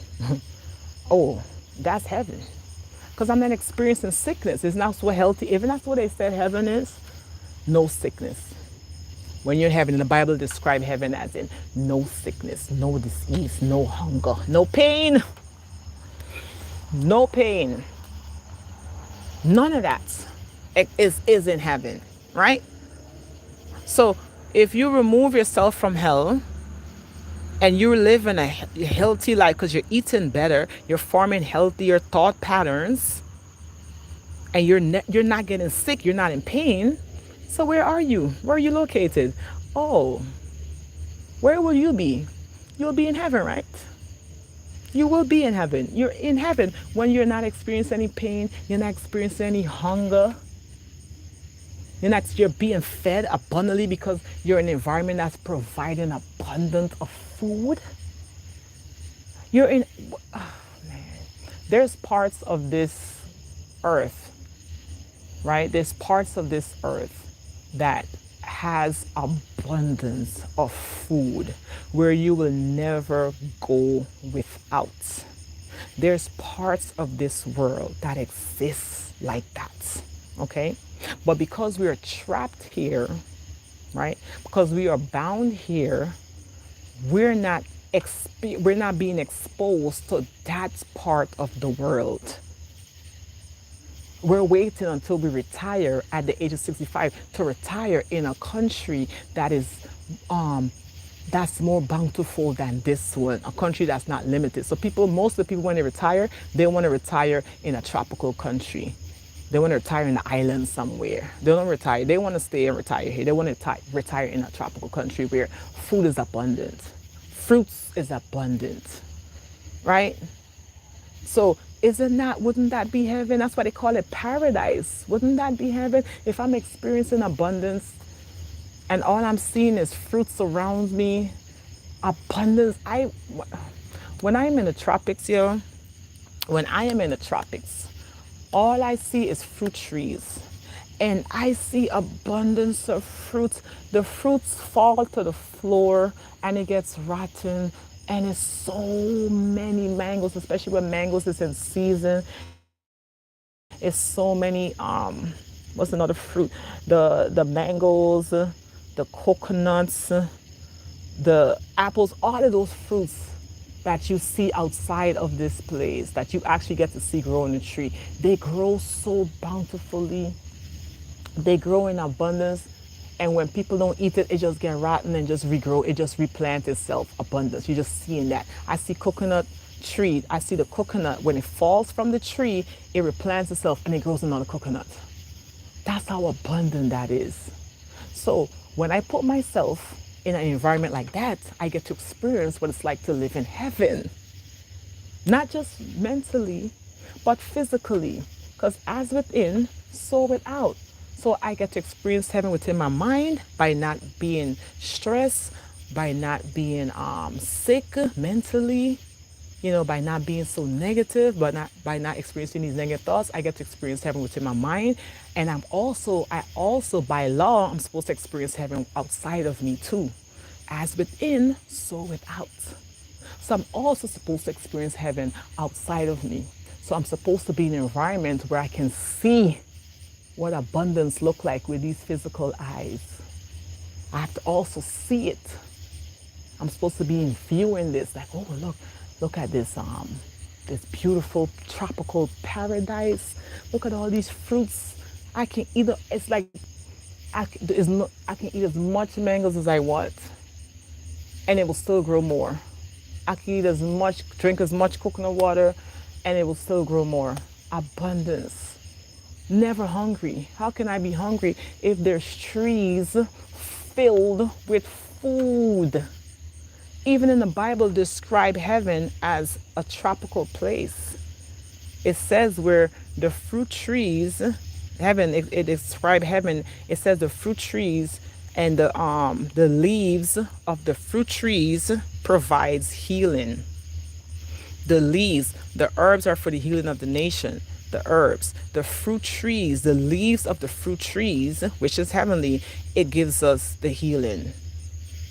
oh, that's heaven. Because I'm not experiencing sickness. It's not so healthy. Even that's what they said heaven is. No sickness. When you're in heaven, the Bible describes heaven as in no sickness, no disease, no hunger, no pain. No pain. None of that is in heaven, right? So if you remove yourself from hell and you're living a healthy life because you're eating better, you're forming healthier thought patterns, and you're not getting sick, you're not in pain. So where are you? Where are you located? Oh, where will you be? You'll be in heaven, right? You will be in heaven. You're in heaven when you're not experiencing any pain, you're not experiencing any hunger. You're being fed abundantly because you're in an environment that's providing abundance of food. You're in, oh man, there's parts of this earth, right? There's parts of this earth that has abundance of food where you will never go without. There's parts of this world that exists like that, okay? But because we are trapped here, right? Because we are bound here, we're not being exposed to that part of the world. We're waiting until we retire at the age of 65 to retire in a country that is that's more bountiful than this one, a country that's not limited. So most of the people when they retire, they want to retire in a tropical country. They want to retire in an island somewhere. They don't retire. They want to stay and retire here. They want to retire in a tropical country where food is abundant, fruits is abundant, right? So wouldn't that be heaven? That's why they call it paradise. Wouldn't that be heaven? If I'm experiencing abundance and all I'm seeing is fruits around me, abundance. When I'm in the tropics, all I see is fruit trees. And I see abundance of fruits. The fruits fall to the floor and it gets rotten. And it's so many mangoes, especially when mangoes is in season. It's so many, what's another fruit? The mangoes, the coconuts, the apples, all of those fruits that you see outside of this place, that you actually get to see grow in the tree. They grow so bountifully. They grow in abundance. And when people don't eat it, it just get rotten and just regrow. It just replant itself abundance. You're just seeing that. I see coconut tree. I see the coconut when it falls from the tree, it replants itself and it grows another coconut. That's how abundant that is. So when I put myself in an environment like that, I get to experience what it's like to live in heaven. Not just mentally, but physically. Because as within, so without. So I get to experience heaven within my mind by not being stressed, by not being sick mentally, by not being so negative, but not by not experiencing these negative thoughts. I get to experience heaven within my mind. And I also by law, I'm supposed to experience heaven outside of me too. As within, so without. So I'm also supposed to experience heaven outside of me. So I'm supposed to be in an environment where I can see what abundance look like with these physical eyes. I have to also see it. I'm supposed to be viewing this like, oh, look at this beautiful tropical paradise. Look at all these fruits. I can eat. It's like I can eat as much mangoes as I want, and it will still grow more. I can drink as much coconut water, and it will still grow more. Abundance. Never hungry. How can I be hungry if there's trees filled with food? Even in the Bible, describe heaven as a tropical place. It says where the fruit trees, heaven, it describes heaven. It says the fruit trees and the leaves of the fruit trees provides healing. The leaves, the herbs are for the healing of the nation. The herbs, the fruit trees, the leaves of the fruit trees, which is heavenly, it gives us the healing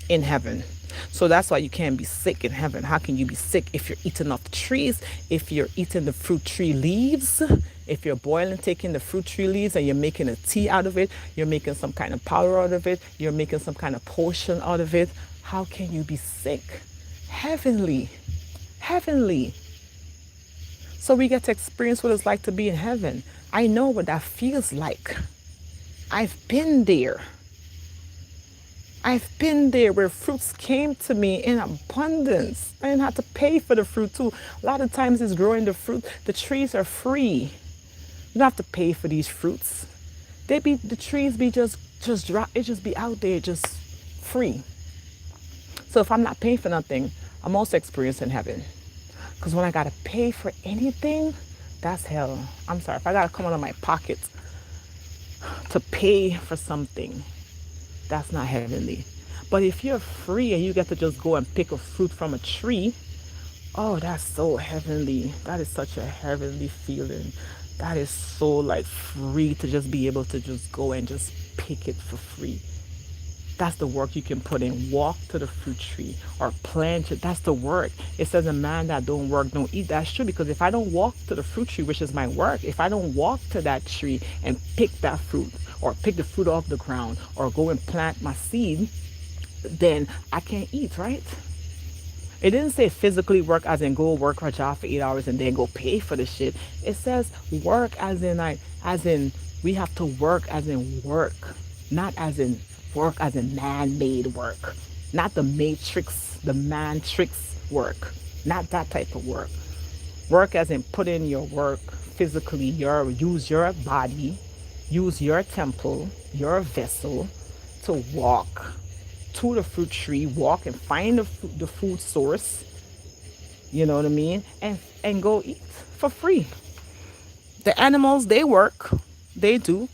in heaven. So that's why you can't be sick in heaven. How can you be sick if you're eating off the trees, if you're eating the fruit tree leaves, if you're taking the fruit tree leaves and you're making a tea out of it, you're making some kind of powder out of it, you're making some kind of potion out of it, how can you be sick? Heavenly. So we get to experience what it's like to be in heaven. I know what that feels like. I've been there. I've been there where fruits came to me in abundance. I didn't have to pay for the fruit too. A lot of times it's growing the fruit. The trees are free. You don't have to pay for these fruits. The trees be just drop. It just be out there, just free. So if I'm not paying for nothing, I'm also experiencing heaven. Because when I gotta pay for anything, that's hell. I'm sorry, if I gotta come out of my pocket to pay for something, that's not heavenly. But if you're free and you get to just go and pick a fruit from a tree, oh, that's so heavenly. That is such a heavenly feeling. That is so like free to just be able to just go and just pick it for free. That's the work you can put in. Walk to the fruit tree or plant it. That's the work. It says a man that don't work, don't eat. That's true, because if I don't walk to the fruit tree, which is my work, if I don't walk to that tree and pick that fruit or pick the fruit off the ground or go and plant my seed, then I can't eat, right? It didn't say physically work as in go work a job for 8 hours and then go pay for the shit. It says work as in we have to work as in work, not as in work as in man-made work, not the matrix, the man-trix work, not that type of work. Work as in put in your work physically, use your body, use your temple, your vessel to walk to the fruit tree, walk and find the food source, you know what I mean, and go eat for free. The animals, they work, they do.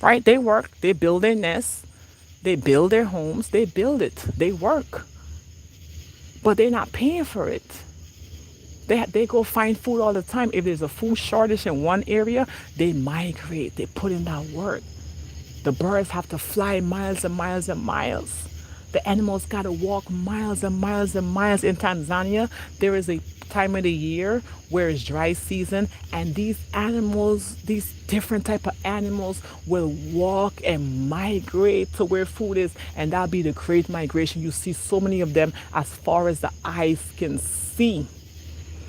Right? They work, they build their nests, they build their homes, they build it, they work. But they're not paying for it. They go find food all the time. If there's a food shortage in one area, they migrate, they put in that work. The birds have to fly miles and miles and miles. The animals got to walk miles and miles and miles. In Tanzania, there is a time of the year where it's dry season, and these animals, these different type of animals will walk and migrate to where food is, and that'll be the great migration. You see so many of them as far as the eyes can see.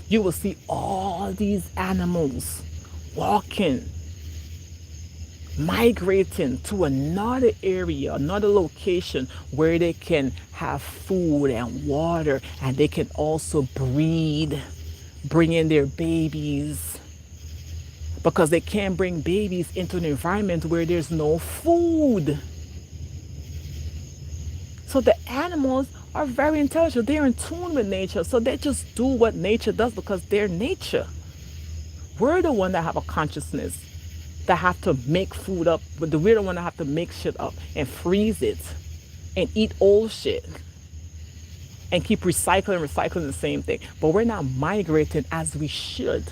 You will see all these animals walking migrating to another area, another location where they can have food and water, and they can also breed, bring in their babies, because they can't bring babies into an environment where there's no food. So the animals are very intelligent. They're in tune with nature. So they just do what nature does because they're nature. We're the one that have a consciousness, that have to make food up, but we're the one that have to make shit up and freeze it and eat old shit and keep recycling the same thing. But we're not migrating as we should.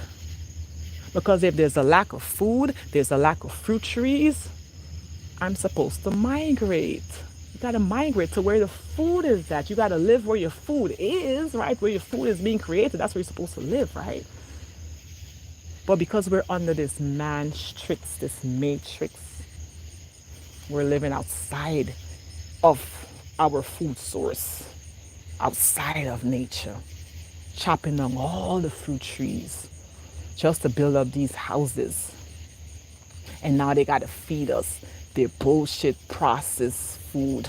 Because if there's a lack of food, there's a lack of fruit trees, I'm supposed to migrate. You gotta migrate to where the food is at. You gotta live where your food is, right? Where your food is being created. That's where you're supposed to live, right? But because we're under this matrix, this matrix, we're living outside of our food source, outside of nature, chopping down all the fruit trees just to build up these houses. And now they gotta feed us their bullshit processed food.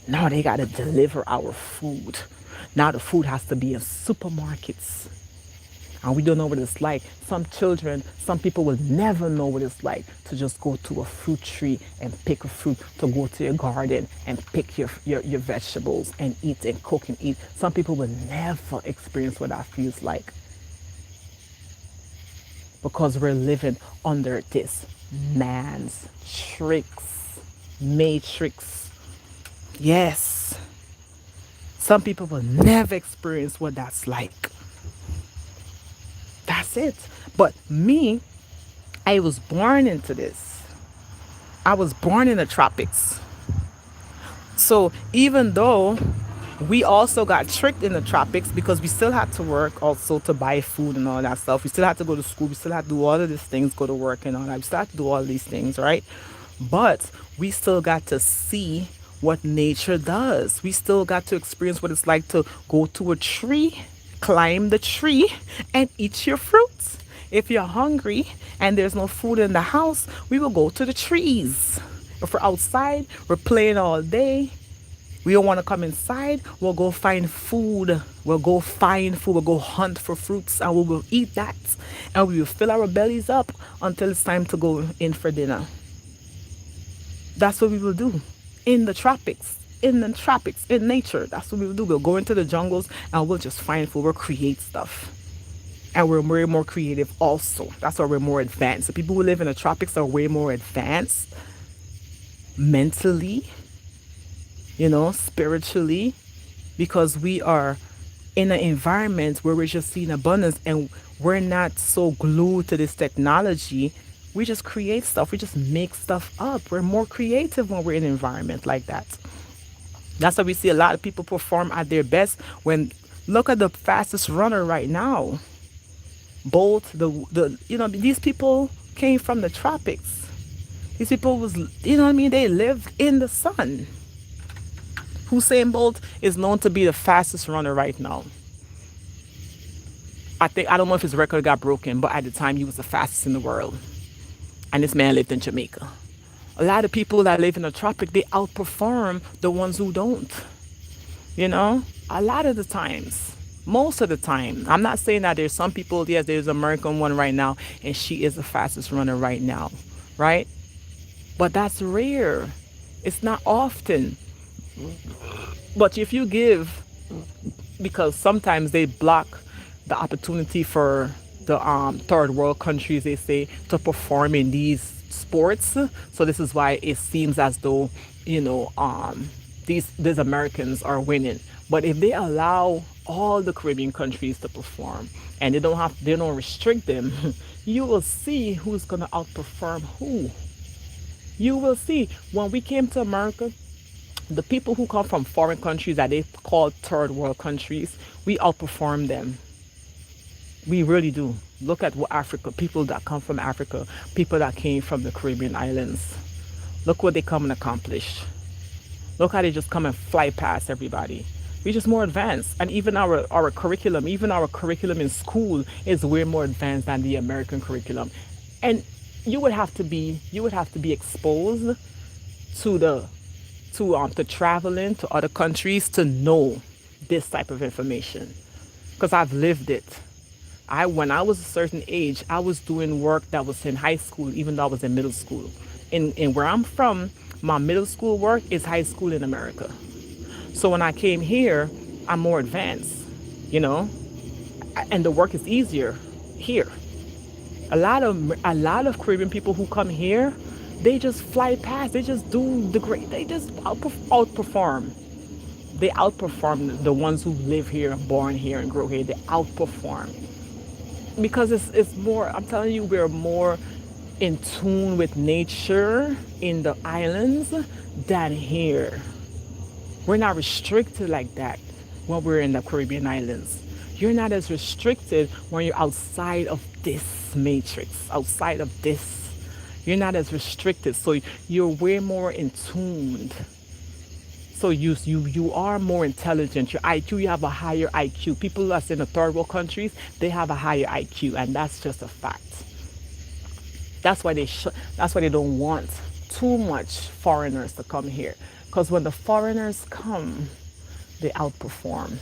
Now they gotta deliver our food. Now the food has to be in supermarkets. And we don't know what it's like. Some children, some people will never know what it's like to just go to a fruit tree and pick a fruit, to go to your garden and pick your vegetables and eat and cook and eat. Some people will never experience what that feels like, because we're living under this man's tricks, matrix. Yes. Some people will never experience what that's like. That's it. But me, I was born into this. I was born in the tropics. So even though we also got tricked in the tropics, because we still had to work also to buy food and all that stuff. We still had to go to school. We still had to do all of these things, go to work and all that. We still had to do all these things, right? But we still got to see what nature does. We still got to experience what it's like to go to a tree, climb the tree, and eat your fruits. If you're hungry and there's no food in the house, we will go to the trees. If we're outside, we're playing all day, we don't want to come inside, we'll go find food. We'll go find food. We'll go hunt for fruits and we will eat that. And we will fill our bellies up until it's time to go in for dinner. That's what we will do in the tropics. In the tropics, in nature. That's what we will do. We'll go into the jungles and we'll just find food. We'll create stuff. And we're way more creative also. That's why we're more advanced. The people who live in the tropics are way more advanced mentally, spiritually, because we are in an environment where we're just seeing abundance and we're not so glued to this technology. We just create stuff. We just make stuff up. We're more creative when we're in an environment like that. That's why we see a lot of people perform at their best when, look at the fastest runner right now. Bolt, these people came from the tropics. These people they lived in the sun. Usain Bolt is known to be the fastest runner right now. I don't know if his record got broken, but at the time he was the fastest in the world. And this man lived in Jamaica. A lot of people that live in the tropic, they outperform the ones who don't. A lot of the times, most of the time. I'm not saying that there's some people, yes, there's an American one right now, and she is the fastest runner right now, right? But that's rare. It's not often. But if you give, because sometimes they block the opportunity for the third world countries, they say, to perform in these sports. So this is why it seems as though, these Americans are winning. But if they allow all the Caribbean countries to perform and they don't restrict them, you will see who's gonna outperform who. You will see. When we came to America, the people who come from foreign countries that they call third world countries, we outperform them. We really do. Look at what people that come from Africa, people that came from the Caribbean islands. Look what they come and accomplish. Look how they just come and fly past everybody. We're just more advanced. And even our curriculum in school is way more advanced than the American curriculum. And you would have to be exposed to the to traveling to other countries to know this type of information, because I've lived it. When I was a certain age, I was doing work that was in high school, even though I was in middle school. In where I'm from, my middle school work is high school in America. So when I came here, I'm more advanced, you know, and the work is easier here. A lot of Caribbean people who come here, they just fly past. They just do the great. They just outperform. They outperform the ones who live here, born here, and grow here. They outperform because it's more. I'm telling you, we're more in tune with nature in the islands than here. We're not restricted like that when we're in the Caribbean islands. You're not as restricted when you're outside of this matrix, outside of this. You're not as restricted, so you're way more in tuned. So you are more intelligent. Your IQ, you have a higher IQ. People that's in the third world countries, they have a higher IQ, and that's just a fact. That's why they don't want too much foreigners to come here, because when the foreigners come, they outperform.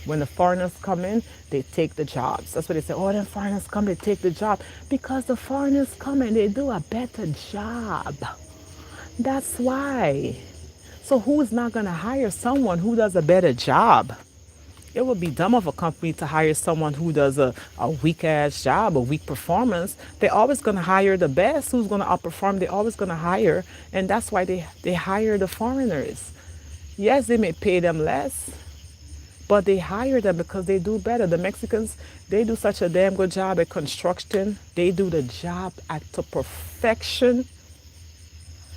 When the foreigners come in, they take the jobs. That's what they say. Oh, the foreigners come, they take the job. Because the foreigners come and they do a better job. That's why. So who's not going to hire someone who does a better job? It would be dumb of a company to hire someone who does a weak ass job, a weak performance. They're always going to hire the best. Who's going to outperform? They're always going to hire. And that's why they hire the foreigners. Yes, they may pay them less, but they hire them because they do better. The Mexicans, they do such a damn good job at construction. They do the job at to perfection.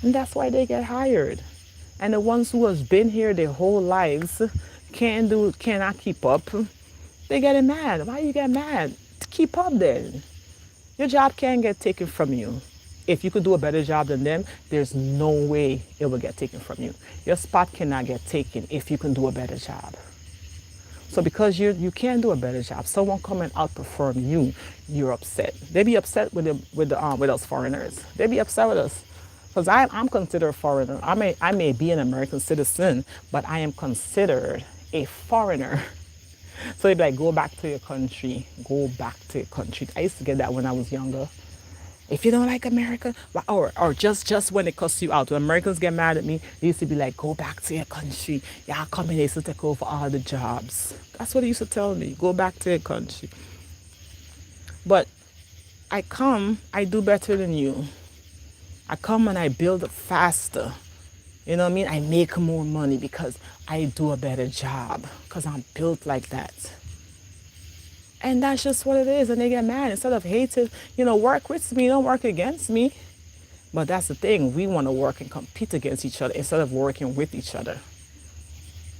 And that's why they get hired. And the ones who has been here their whole lives cannot keep up. They get mad. Why you get mad? Keep up then. Your job can't get taken from you. If you could do a better job than them, there's no way it will get taken from you. Your spot cannot get taken if you can do a better job. So because you can't do a better job, someone come and outperform you, you're upset. They be upset with us foreigners. They be upset with us. Because I'm considered a foreigner. I may be an American citizen, but I am considered a foreigner. So they'd be like, go back to your country. Go back to your country. I used to get that when I was younger. If you don't like America, or just when it cuss you out, when Americans get mad at me, they used to be like, go back to your country. Y'all come in, they used to take over all the jobs. That's what they used to tell me. Go back to your country. But I do better than you. I come and I build faster. You know what I mean? I make more money because I do a better job, because I'm built like that. And that's just what it is. And they get mad. Instead of hating, work with me, don't work against me. But that's the thing. We want to work and compete against each other instead of working with each other.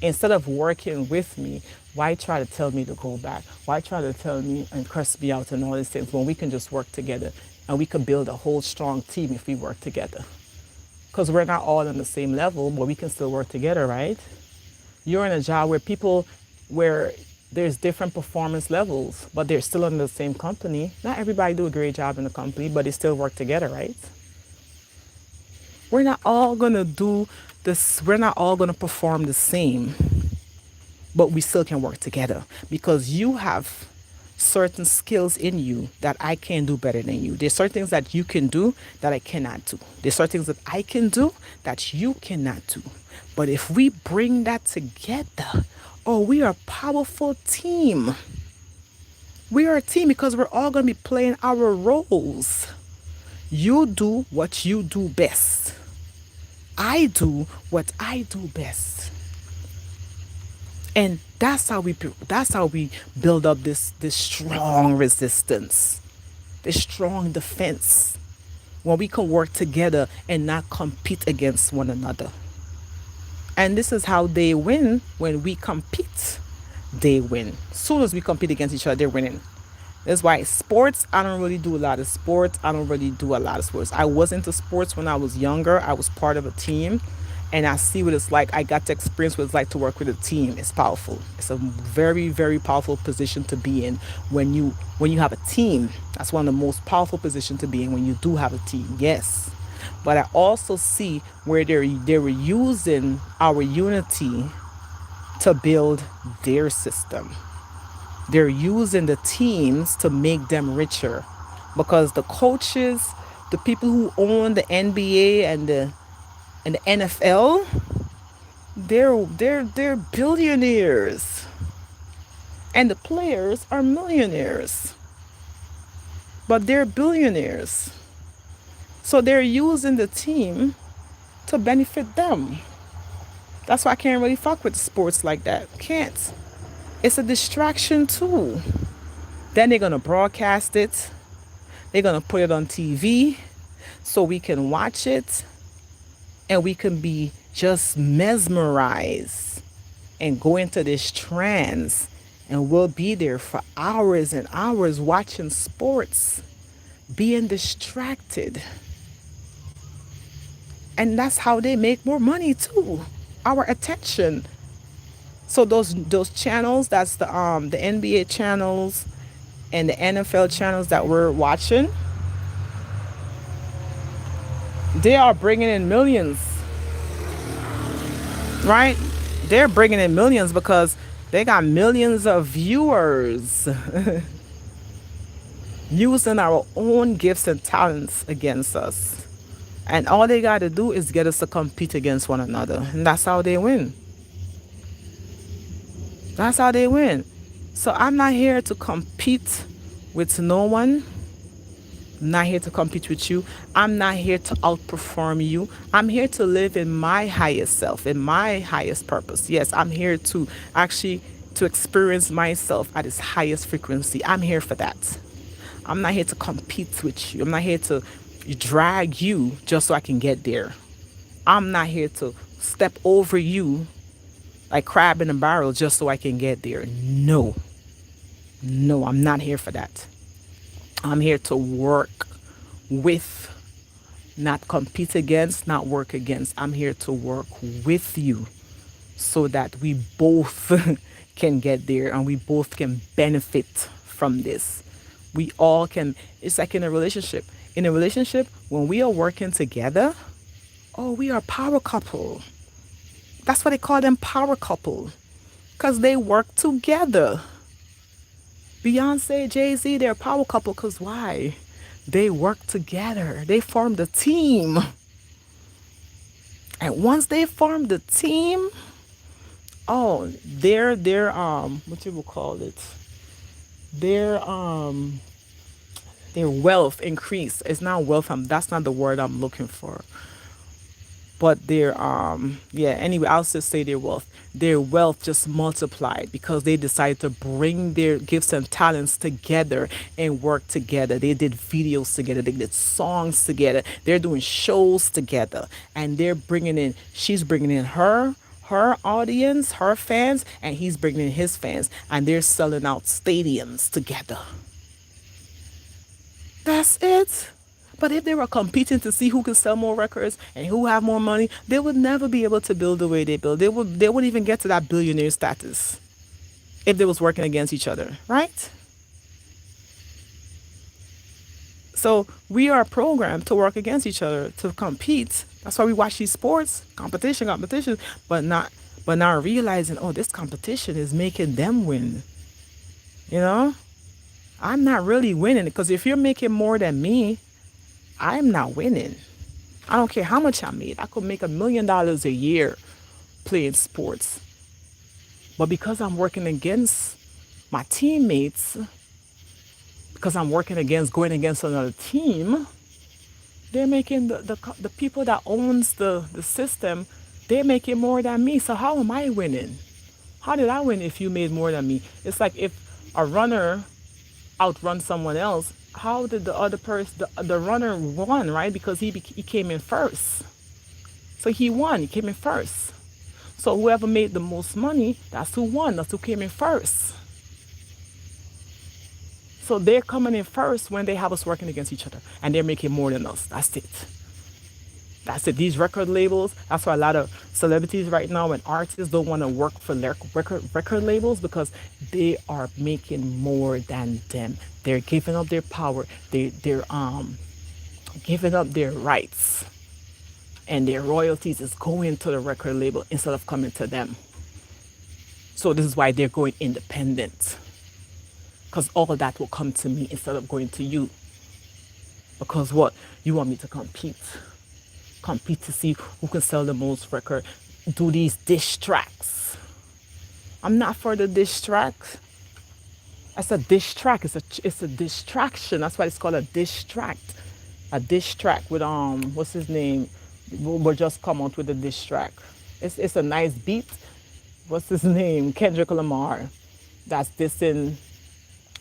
Instead of working with me, why try to tell me to go back? Why try to tell me and curse me out and all these things when we can just work together and we could build a whole strong team if we work together? Because we're not all on the same level, but we can still work together, right? You're in a job where there's different performance levels, but they're still in the same company. Not everybody do a great job in the company, but they still work together, right? We're not all gonna do this. We're not all gonna perform the same, but we still can work together because you have certain skills in you that I can do better than you. There's certain things that you can do that I cannot do. There's certain things that I can do that you cannot do. But if we bring that together, we are a powerful team. We are a team because we're all going to be playing our roles. You do what you do best. I do what I do best. And that's how we build up this strong resistance, this strong defense, when we can work together and not compete against one another. And this is how they win. When we compete, they win. As soon as we compete against each other, they're winning. That's why sports, I don't really do a lot of sports. I don't really do a lot of sports. I was into sports when I was younger. I was part of a team. and I see what it's like. I got to experience what it's like to work with a team. It's powerful. It's a very, very powerful position to be in when you have a team. That's one of the most powerful positions to be in when you do have a team. Yes. But I also see where they were using our unity to build their system. They're using the teams to make them richer because the coaches, the people who own the NBA and the NFL, they're billionaires, and the players are millionaires, but they're billionaires. So they're using the team to benefit them. That's why I can't really fuck with sports like that. Can't. It's a distraction too. Then they're gonna broadcast it. They're gonna put it on TV so we can watch it and we can be just mesmerized and go into this trance, and we'll be there for hours and hours watching sports, being distracted. And that's how they make more money too. Our attention. So those channels, that's the NBA channels and the NFL channels that we're watching, they are bringing in millions, right? They're bringing in millions because they got millions of viewers using our own gifts and talents against us. And all they got to do is get us to compete against one another. And that's how they win. That's how they win. So I'm not here to compete with no one. I'm not here to compete with you. I'm not here to outperform you. I'm here to live in my highest self, in my highest purpose. Yes, I'm here to actually to experience myself at its highest frequency. I'm here for that. I'm not here to compete with you. I'm not here to drag you just so I can get there. I'm not here to step over you like crab in a barrel just so I can get there. No. No, I'm not here for that. I'm here to work with, not compete against, not work against. I'm here to work with you so that we both can get there and we both can benefit from this. We all can. It's like in a relationship. In a relationship, when we are working together, oh, we are power couple. That's why they call them power couple, because they work together. Beyonce, Jay-Z, they're a power couple because why? They work together. They formed a team. And once they formed the team, oh, their what you will call it? Their wealth increased. It's not wealth. That's not the word I'm looking for. But their yeah, anyway, I'll just say their wealth just multiplied because they decided to bring their gifts and talents together and work together. They did videos together, they did songs together, they're doing shows together, and she's bringing in her audience, her fans, and he's bringing in his fans, and they're selling out stadiums together. That's it. But if they were competing to see who can sell more records and who have more money, they would never be able to build the way they build. They wouldn't even get to that billionaire status if they was working against each other, right? So we are programmed to work against each other, to compete. That's why we watch these sports, competition, but not realizing, oh, this competition is making them win. You know? I'm not really winning because if you're making more than me, I'm not winning. I don't care how much I made. I could make $1 million a year playing sports. But because I'm working against my teammates, because I'm working against going against another team, they're making the people that owns the system, they're making more than me. So how am I winning? How did I win if you made more than me? It's like if a runner outrun someone else, how did the other person, the runner won, right? Because he came in first. So he won, he came in first. So whoever made the most money, that's who won, that's who came in first. So they're coming in first when they have us working against each other and they're making more than us. That's it. That's it. These record labels, that's why a lot of celebrities right now and artists don't want to work for their record labels because they are making more than them. They're giving up their power. They're giving up their rights, and their royalties is going to the record label instead of coming to them. So this is why they're going independent. Because all of that will come to me instead of going to you. Because what? You want me to compete. Compete to see who can sell the most record. Do these diss tracks. I'm not for the diss tracks. That's a diss track. It's a distraction. That's why it's called a diss track. A diss track with what's his name? We'll just come out with a diss track. It's a nice beat. What's his name? Kendrick Lamar. That's dissing.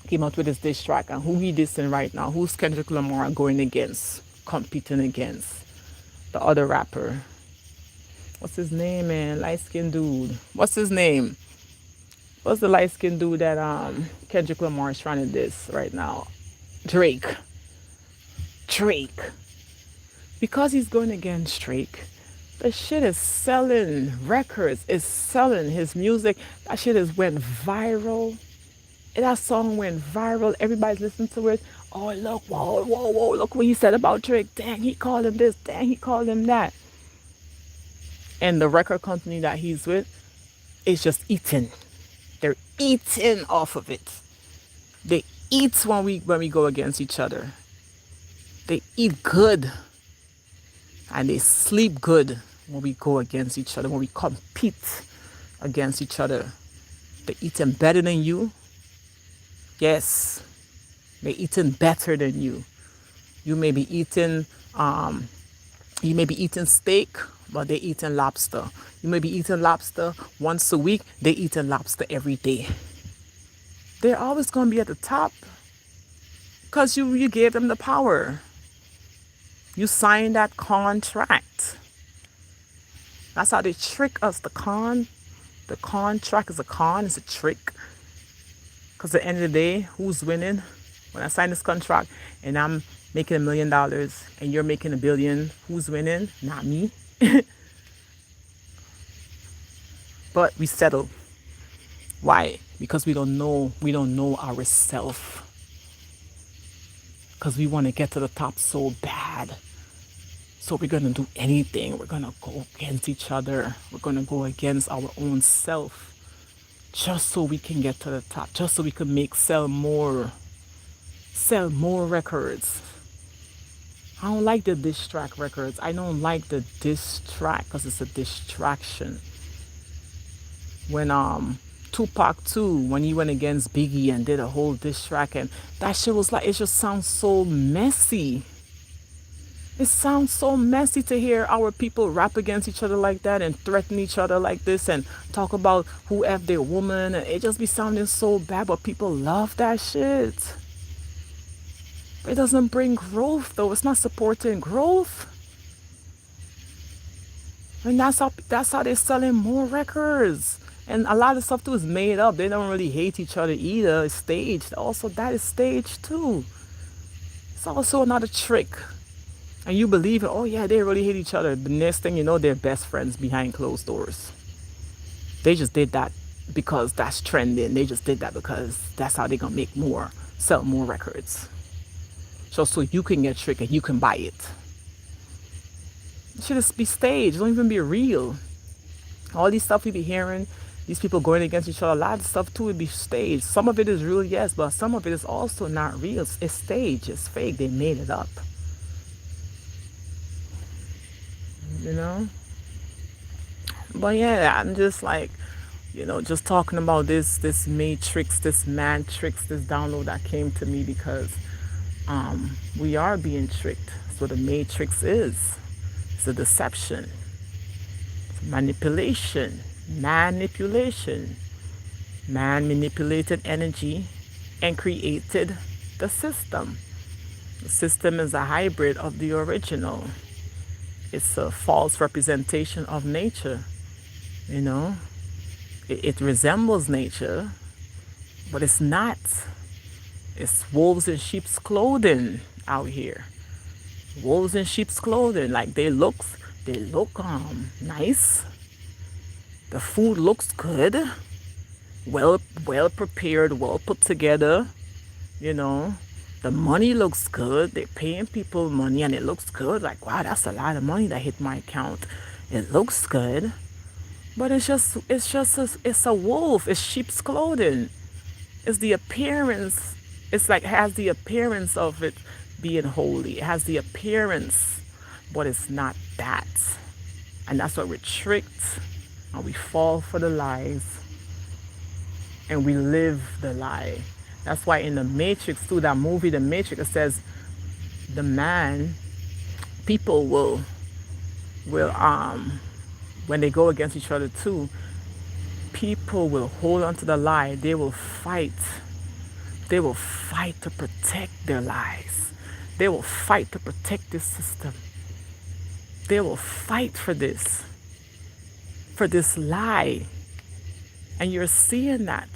Came out with his diss track, and who he dissing right now? Who's Kendrick Lamar going against? Competing against the other rapper. What's his name, man? Light skinned dude. What's his name? What's the light skinned dude that Kendrick Lamar is trying to diss right now? Drake. Drake. Because he's going against Drake, the shit is selling records. It's selling his music. That shit has went viral. And that song went viral. Everybody's listening to it. Oh, look, whoa, whoa, whoa. Look what he said about Drake. Dang, he called him this. Dang, he called him that. And the record company that he's with is just eating. They're eating off of it. They eat when we go against each other. They eat good. And they sleep good when we go against each other, when we compete against each other. They're eating better than you. Yes, they're eating better than you. You may be eating steak, but they're eating lobster. You may be eating lobster once a week, they're eating lobster every day. They're always going to be at the top because you gave them the power. You signed that contract. That's how they trick us. The contract is a con, it's a trick. Because at the end of the day, who's winning? When I sign this contract and I'm making $1 million and you're making $1 billion, who's winning? Not me. But we settle. Why? Because we don't know ourselves. Because we want to get to the top so bad. So we're going to do anything. We're going to go against each other. We're going to go against our own self. Just so we can get to the top. Just so we can sell more records. I don't like the diss track records. I don't like the diss track because it's a distraction. When Tupac too, when he went against Biggie and did a whole diss track, and that shit was like, it just sounds so messy. It sounds so messy to hear our people rap against each other like that and threaten each other like this and talk about who F their woman, and it just be sounding so bad, but people love that shit. It doesn't bring growth though. It's not supporting growth. And that's how they're selling more records. And a lot of stuff too is made up. They don't really hate each other either. It's staged. Also, that is staged too. It's also another trick. And you believe it, oh yeah, they really hate each other. The next thing you know, they're best friends behind closed doors. They just did that because that's trending. They just did that because that's how they're gonna make more, sell more records. Just so you can get tricked and you can buy it. It should just be staged. It don't even be real. All these stuff we be hearing, these people going against each other, a lot of stuff too would be staged. Some of it is real, yes, but some of it is also not real. It's staged, it's fake, they made it up. You know? But yeah, I'm just like, just talking about this matrix, this matrix, this download that came to me because we are being tricked. So the matrix is. It's a deception. It's manipulation. Manipulation. Man manipulated energy and created the system. The system is a hybrid of the original. It's a false representation of nature. It resembles nature, but it's not. It's wolves in sheep's clothing out here. Wolves in sheep's clothing. Like they look nice. The food looks good, well prepared, well put together. You know, the money looks good. They're paying people money and it looks good. Like, wow, that's a lot of money that hit my account. It looks good. But it's a wolf. It's sheep's clothing. It's the appearance. It's like has the appearance of it being holy. It has the appearance, but it's not that. And that's why we're tricked and we fall for the lies and we live the lie. That's why in the Matrix, through that movie, The Matrix, it says the man, people will when they go against each other too, people will hold on to the lie. They will fight. They will fight to protect their lives. They will fight to protect this system. They will fight for this lie. And you're seeing that.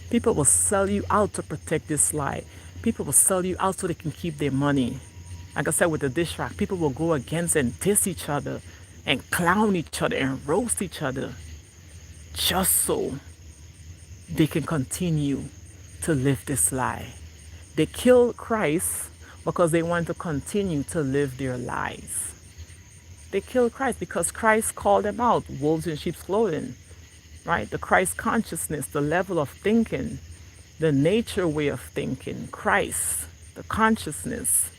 People will sell you out to protect this lie. People will sell you out so they can keep their money. Like I said with the dish rack, people will go against and diss each other and clown each other and roast each other just so they can continue to live this lie. They killed Christ because they want to continue to live their lies. They killed Christ because Christ called them out, wolves in sheep's clothing, right? The Christ consciousness, the level of thinking, the nature way of thinking, Christ, the consciousness,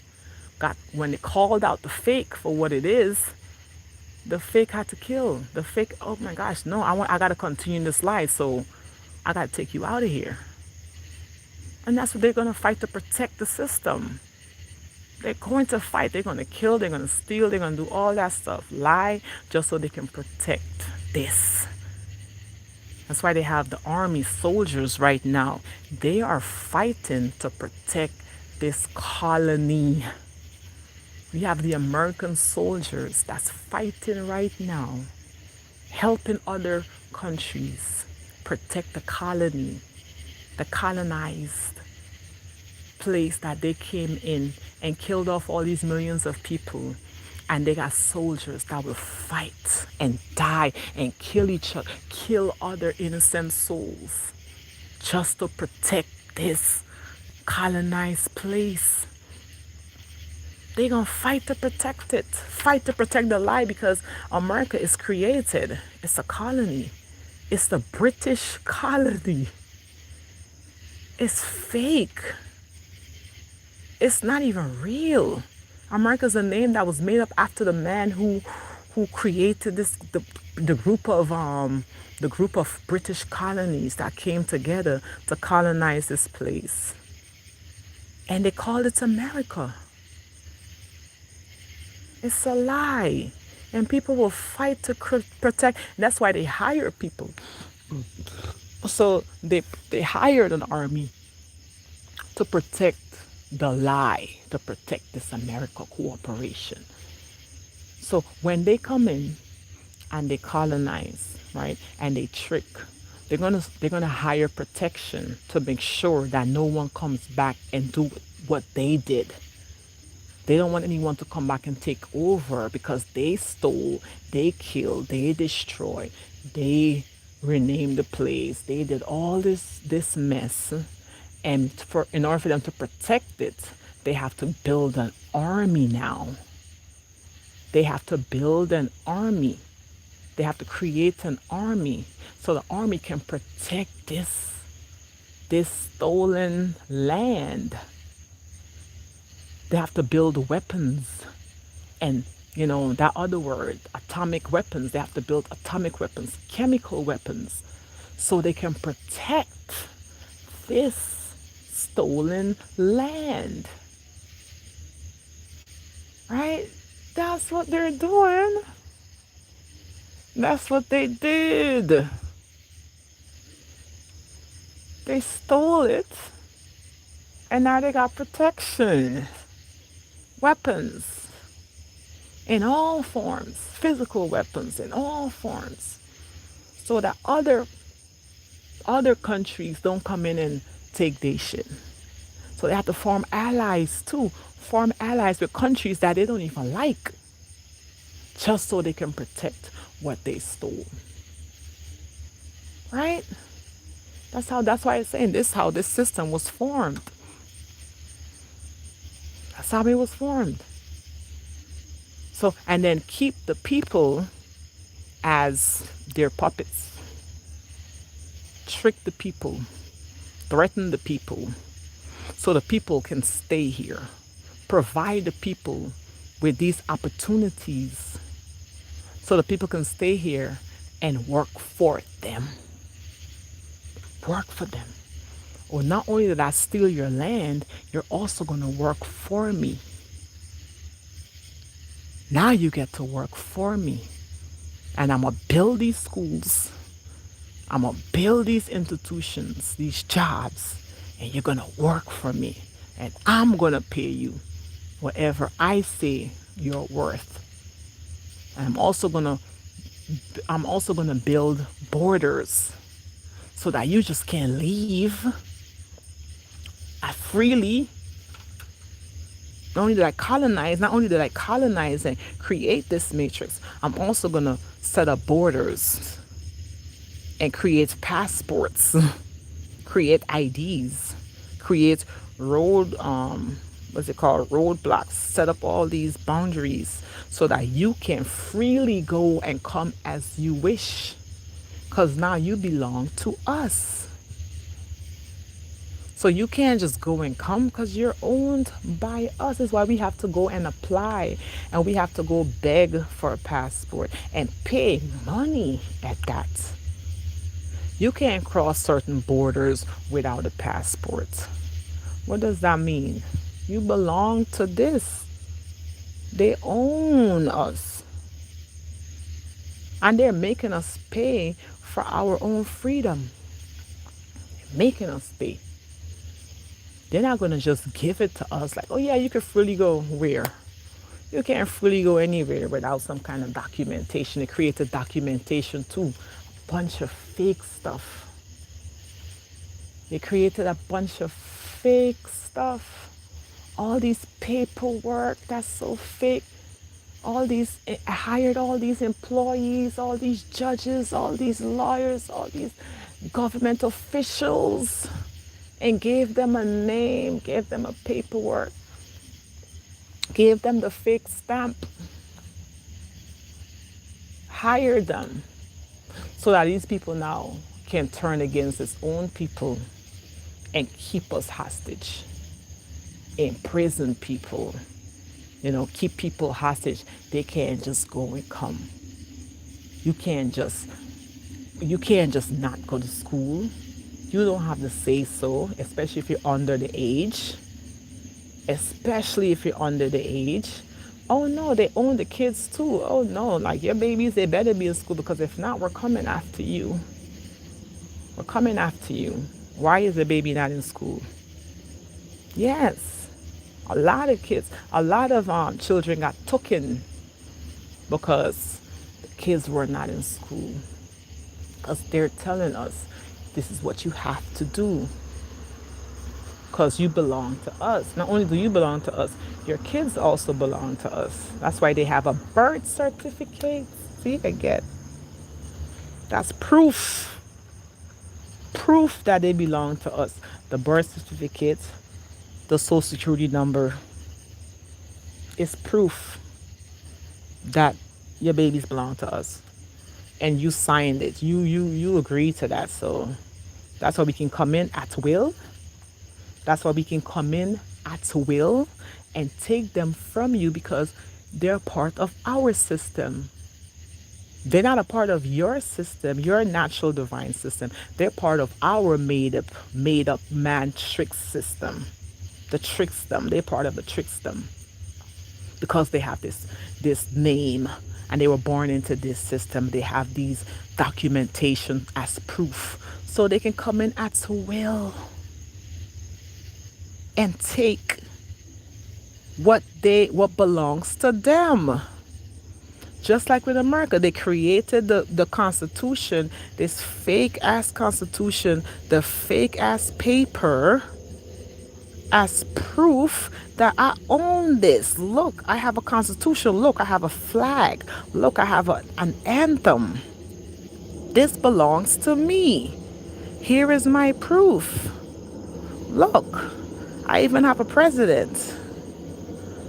got when they called out the fake for what it is, the fake had to kill. The fake, oh my gosh, no, I gotta continue this lie, so I gotta take you out of here. And that's what they're gonna fight to protect the system. They're going to fight, they're gonna kill, they're gonna steal, they're gonna do all that stuff, lie, just so they can protect this. That's why they have the army soldiers right now. They are fighting to protect this colony. We have the American soldiers that's fighting right now, helping other countries protect the colony, the colonized place that they came in and killed off all these millions of people. And they got soldiers that will fight and die and kill each other, kill other innocent souls just to protect this colonized place. They're going to fight to protect it, fight to protect the lie, because America is created. It's a colony. It's the British colony. It's fake. It's not even real. America's a name that was made up after the man who created this the group of British colonies that came together to colonize this place. And they called it America. It's a lie. And people will fight to protect. That's why they hire people. So they hired an army to protect the lie, to protect this America corporation. So when they come in and they colonize, right, and they trick, they're gonna hire protection to make sure that no one comes back and do what they did. They don't want anyone to come back and take over because they stole, they killed, they destroyed, they renamed the place, they did all this mess. And in order for them to protect it, they have to build an army now. They have to build an army. They have to create an army so the army can protect this stolen land. They have to build weapons and, that other word, atomic weapons. They have to build atomic weapons, chemical weapons, so they can protect this stolen land. Right? That's what they're doing. That's what they did. They stole it, and now they got protection. Weapons in all forms, physical weapons in all forms, so that other countries don't come in and take their shit. So they have to form allies too, form allies with countries that they don't even like, just so they can protect what they stole. Right? That's why I'm saying this, how this system was formed. That's how it was formed. So, and then keep the people as their puppets. Trick the people, threaten the people, so the people can stay here. Provide the people with these opportunities so the people can stay here and work for them. Work for them. Or not only did I steal your land, you're also going to work for me. Now you get to work for me. And I'm going to build these schools. I'm going to build these institutions, these jobs. And you're going to work for me. And I'm going to pay you whatever I say you're worth. And I'm also going to build borders so that you just can't leave freely. Not only did I colonize and create this matrix, I'm also going to set up borders and create passports, create IDs, create roadblocks, set up all these boundaries so that you can freely go and come as you wish. Because now you belong to us. So you can't just go and come because you're owned by us. That's why we have to go and apply, and we have to go beg for a passport and pay money at that. You can't cross certain borders without a passport. What does that mean? You belong to this. They own us. And they're making us pay for our own freedom. They're making us pay. They're not going to just give it to us like, oh yeah, you can freely go where? You can't freely go anywhere without some kind of documentation. They created documentation too. A bunch of fake stuff. They created a bunch of fake stuff. All these paperwork that's so fake. I hired all these employees, all these judges, all these lawyers, all these government officials, and gave them a name, gave them a paperwork, gave them the fake stamp, hired them so that these people now can turn against its own people and keep us hostage, imprison people, keep people hostage. They can't just go and come. You can't just not go to school. You don't have to say so, especially if you're under the age. Oh no, they own the kids too. Oh no, like your babies, they better be in school, because if not, we're coming after you. We're coming after you. Why is the baby not in school? Yes, a lot of children got taken because the kids were not in school. Because they're telling us, this is what you have to do. Because you belong to us. Not only do you belong to us, your kids also belong to us. That's why they have a birth certificate. See, again, that's proof. Proof that they belong to us. The birth certificate, the social security number is proof that your babies belong to us. And you signed it. You agreed to that. So that's why we can come in at will. That's why we can come in at will and take them from you, because they're part of our system. They're not a part of your system, your natural divine system. They're part of our made up man trick system. The trickstem. They're part of the trickstem. Because they have this name and they were born into this system. They have these documentation as proof. So they can come in at will and take what belongs to them. Just like with America, they created the Constitution, this fake ass Constitution, the fake ass paper, as proof that I own this. Look, I have a constitution. Look, I have a flag. Look, I have an anthem. This belongs to me. Here is my proof. Look, I even have a president.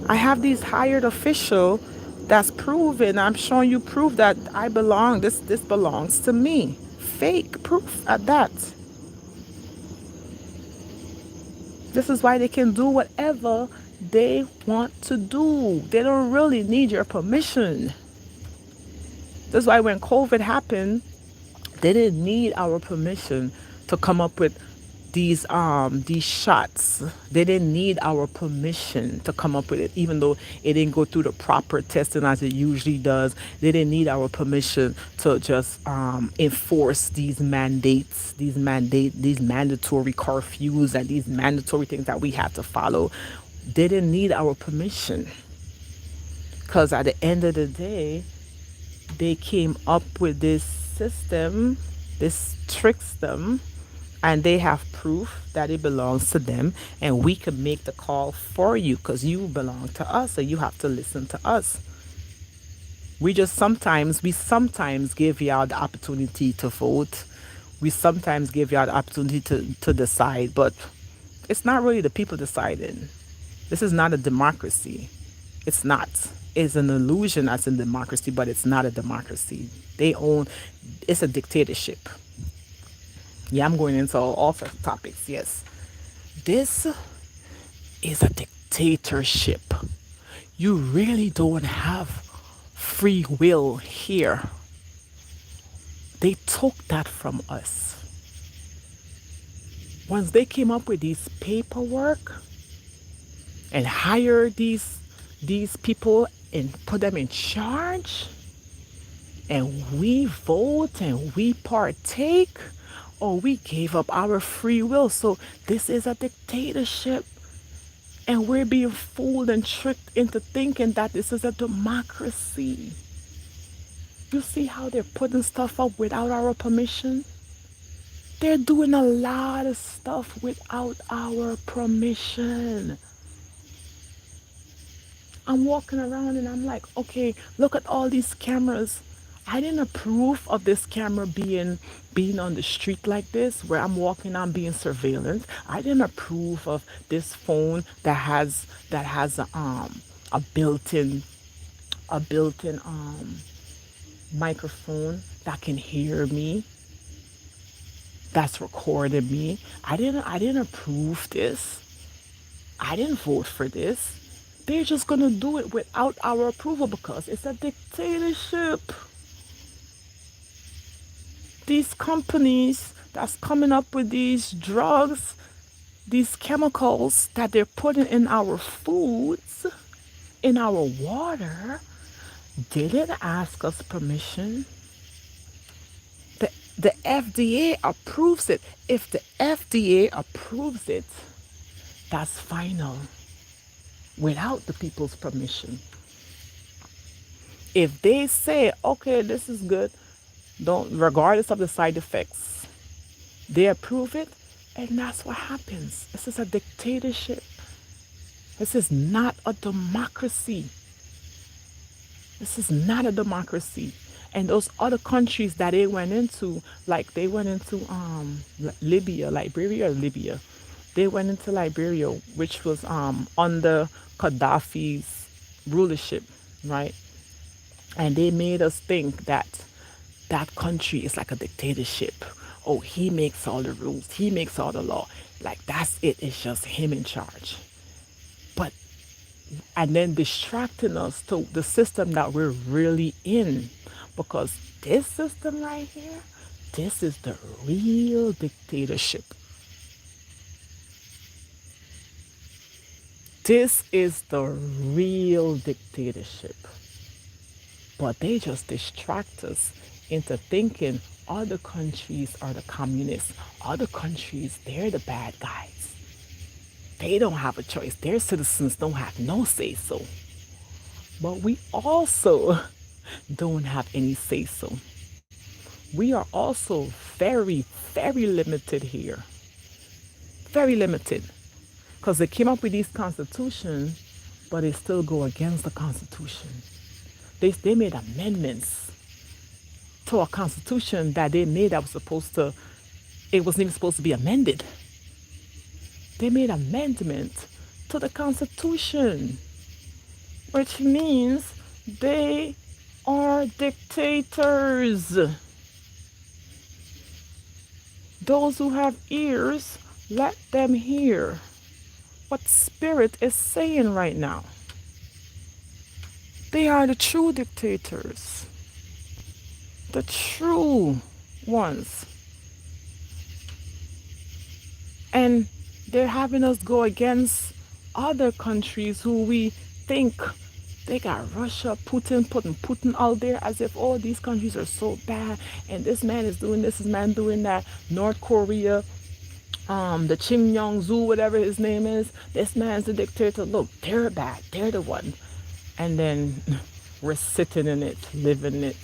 I have these hired official that's proven. I'm showing you proof that I belong. This belongs to me. Fake proof at that. This is why they can do whatever they want to do. They don't really need your permission. This is why when COVID happened, they didn't need our permission to come up with these shots. They didn't need our permission to come up with it, even though it didn't go through the proper testing as it usually does. They didn't need our permission to just enforce these mandatory curfews and these mandatory things that we had to follow. They didn't need our permission because at the end of the day, they came up with this system, this tricks them, and they have proof that it belongs to them, and we can make the call for you because you belong to us, so you have to listen to us. We sometimes give y'all the opportunity to vote. We sometimes give y'all the opportunity to decide, but it's not really the people deciding. This is not a democracy. It's not. It's an illusion as in democracy, but it's not a democracy. It's a dictatorship. Yeah, I'm going into all sorts of topics. Yes. This is a dictatorship. You really don't have free will here. They took that from us. Once they came up with these paperwork and hired these people and put them in charge, and we vote and we partake, or we gave up our free will. So this is a dictatorship. And we're being fooled and tricked into thinking that this is a democracy. You see how they're putting stuff up without our permission? They're doing a lot of stuff without our permission. I'm walking around and I'm like, okay, look at all these cameras. I didn't approve of this camera being on the street like this, where I'm walking, I'm being surveillance. I didn't approve of this phone that has a built-in microphone that can hear me, that's recording me. I didn't approve this. I didn't vote for this. They're just gonna do it without our approval because it's a dictatorship. These companies that's coming up with these drugs, these chemicals that they're putting in our foods, in our water, didn't ask us permission. The FDA approves it. If the FDA approves it, that's final without the people's permission. If they say, okay, this is good, don't, regardless of the side effects, they approve it, and that's what happens. This is a dictatorship. This is not a democracy. This is not a democracy. And those other countries that they went into, like they went into Liberia. They went into Liberia, which was under Gaddafi's rulership, right? And they made us think that that country is like a dictatorship. Oh, he makes all the rules, he makes all the law. Like that's it, it's just him in charge. But, and then distracting us to the system that we're really in. Because this system right here, this is the real dictatorship. This is the real dictatorship. But they just distract us into thinking other countries are the communists. Other countries, they're the bad guys. They don't have a choice. Their citizens don't have no say so. But we also don't have any say so. We are also very, very limited here. Very limited. Because they came up with these constitutions, but they still go against the Constitution. They made amendments to a Constitution that they made that was supposed to, it wasn't even supposed to be amended. They made amendment to the Constitution, which means they are dictators. Those who have ears, let them hear what Spirit is saying right now. They are the true dictators, the true ones. And they're having us go against other countries who we think they got Russia, Putin, putting Putin out there as if, oh, these countries are so bad, and this man is doing this, this man doing that. North Korea, the Kim Jong-un, whatever his name is, this man's a dictator. Look, they're bad. They're the one. And then we're sitting in it, living it,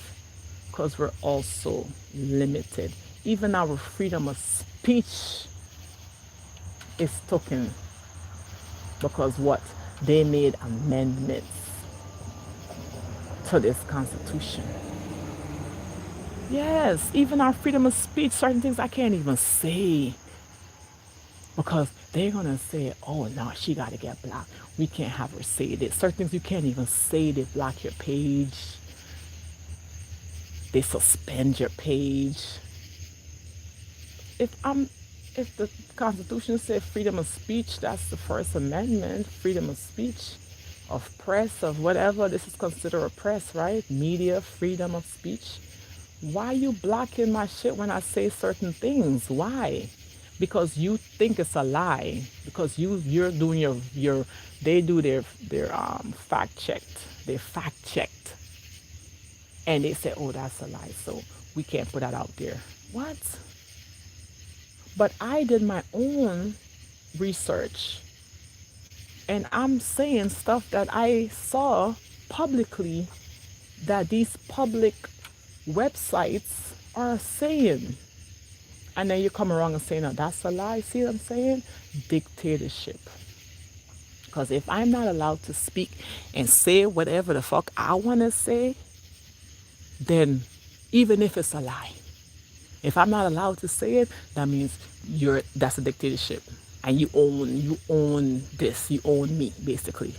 because we're also limited. Even our freedom of speech is taken because what? They made amendments to this Constitution. Yes, even our freedom of speech, certain things I can't even say because they're gonna say, oh no, she gotta get blocked. We can't have her say this. Certain things you can't even say. They block your page. They suspend your page. If the Constitution said freedom of speech, that's the First Amendment, freedom of speech, of press, of whatever. This is considered a press, right? Media, freedom of speech. Why you blocking my shit when I say certain things? Why? Because you think it's a lie. Because you're doing your they do their fact checked. They fact checked. And they say, oh, that's a lie. So we can't put that out there. What? But I did my own research. And I'm saying stuff that I saw publicly that these public websites are saying. And then you come around and say, no, that's a lie. See what I'm saying? Dictatorship. Because if I'm not allowed to speak and say whatever the fuck I want to say, then even if it's a lie, if I'm not allowed to say it, that means that's a dictatorship. And you own this, you own me, basically.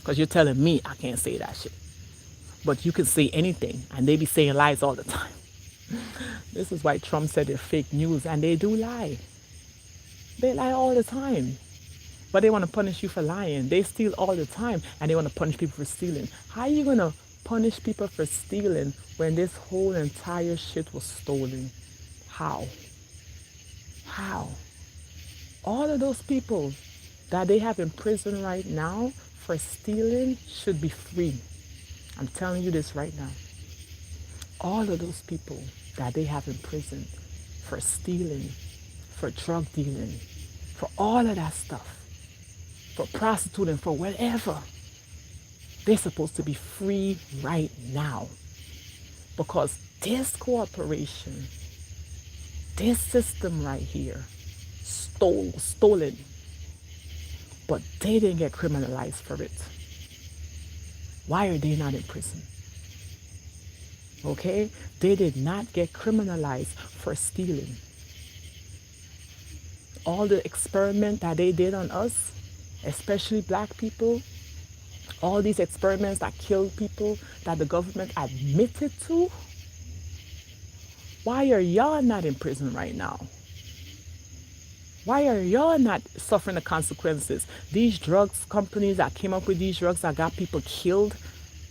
Because you're telling me I can't say that shit. But you can say anything, and they be saying lies all the time. This is why Trump said they're fake news, and they do lie. They lie all the time. But they want to punish you for lying. They steal all the time, and they want to punish people for stealing. How are you going to punish people for stealing when this whole entire shit was stolen? How? How? All of those people that they have in prison right now for stealing should be free. I'm telling you this right now. All of those people that they have in prison for stealing, for drug dealing, for all of that stuff, for prostituting, for whatever, they're supposed to be free right now. Because this corporation, this system right here, stolen, but they didn't get criminalized for it. Why are they not in prison? Okay? They did not get criminalized for stealing. All the experiment that they did on us, especially black people, all these experiments that killed people that the government admitted to, why are y'all not in prison right now? Why are y'all not suffering the consequences? These drugs companies that came up with these drugs that got people killed,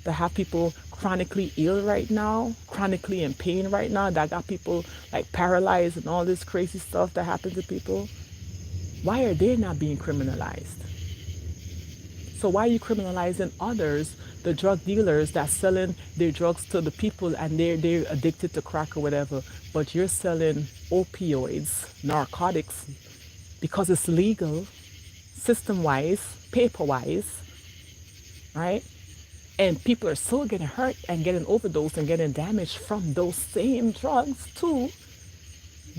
that have people chronically ill right now, chronically in pain right now, that got people like paralyzed and all this crazy stuff that happened to people. Why are they not being criminalized? So why are you criminalizing others, the drug dealers that's selling their drugs to the people and they're addicted to crack or whatever, but you're selling opioids, narcotics, because it's legal, system-wise, paper-wise, right? And people are still getting hurt and getting overdosed and getting damaged from those same drugs too.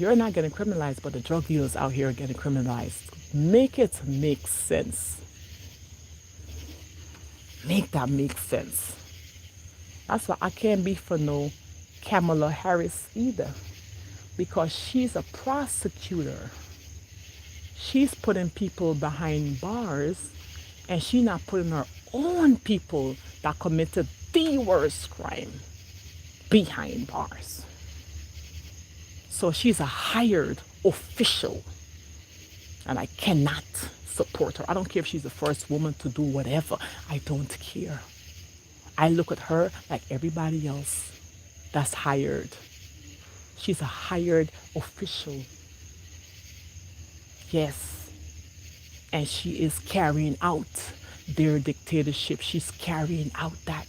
You're not getting criminalized, but the drug dealers out here are getting criminalized. Make it make sense. Make that make sense. That's why I can't be for no Kamala Harris either, because she's a prosecutor. She's putting people behind bars, and she's not putting her own people that committed the worst crime behind bars. So she's a hired official, and I cannot support her. I don't care if she's the first woman to do whatever. I don't care. I look at her like everybody else that's hired. She's a hired official. Yes. And she is carrying out their dictatorship. She's carrying out that.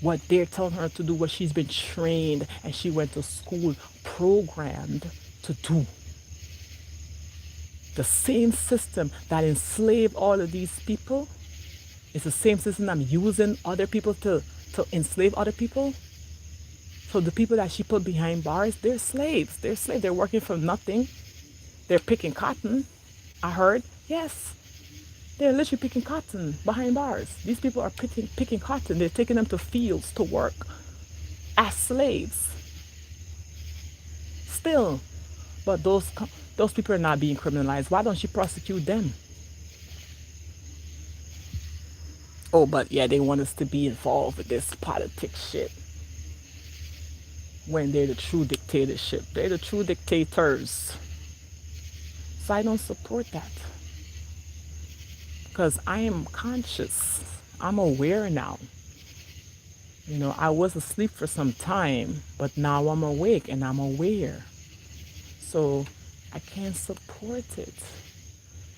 What they're telling her to do, what she's been trained and she went to school programmed to do. The same system that enslaved all of these people is the same system I'm using other people to enslave other people. So the people that she put behind bars, they're slaves. They're slaves. They're working for nothing. They're picking cotton. I heard, yes. They're literally picking cotton behind bars. These people are picking cotton. They're taking them to fields to work as slaves. Still, but those people are not being criminalized. Why don't you prosecute them? Oh, but yeah, they want us to be involved with this politics shit. When they're the true dictatorship. They're the true dictators. So I don't support that. Because I am conscious. I'm aware now. You know, I was asleep for some time, but now I'm awake and I'm aware. So I can't support it.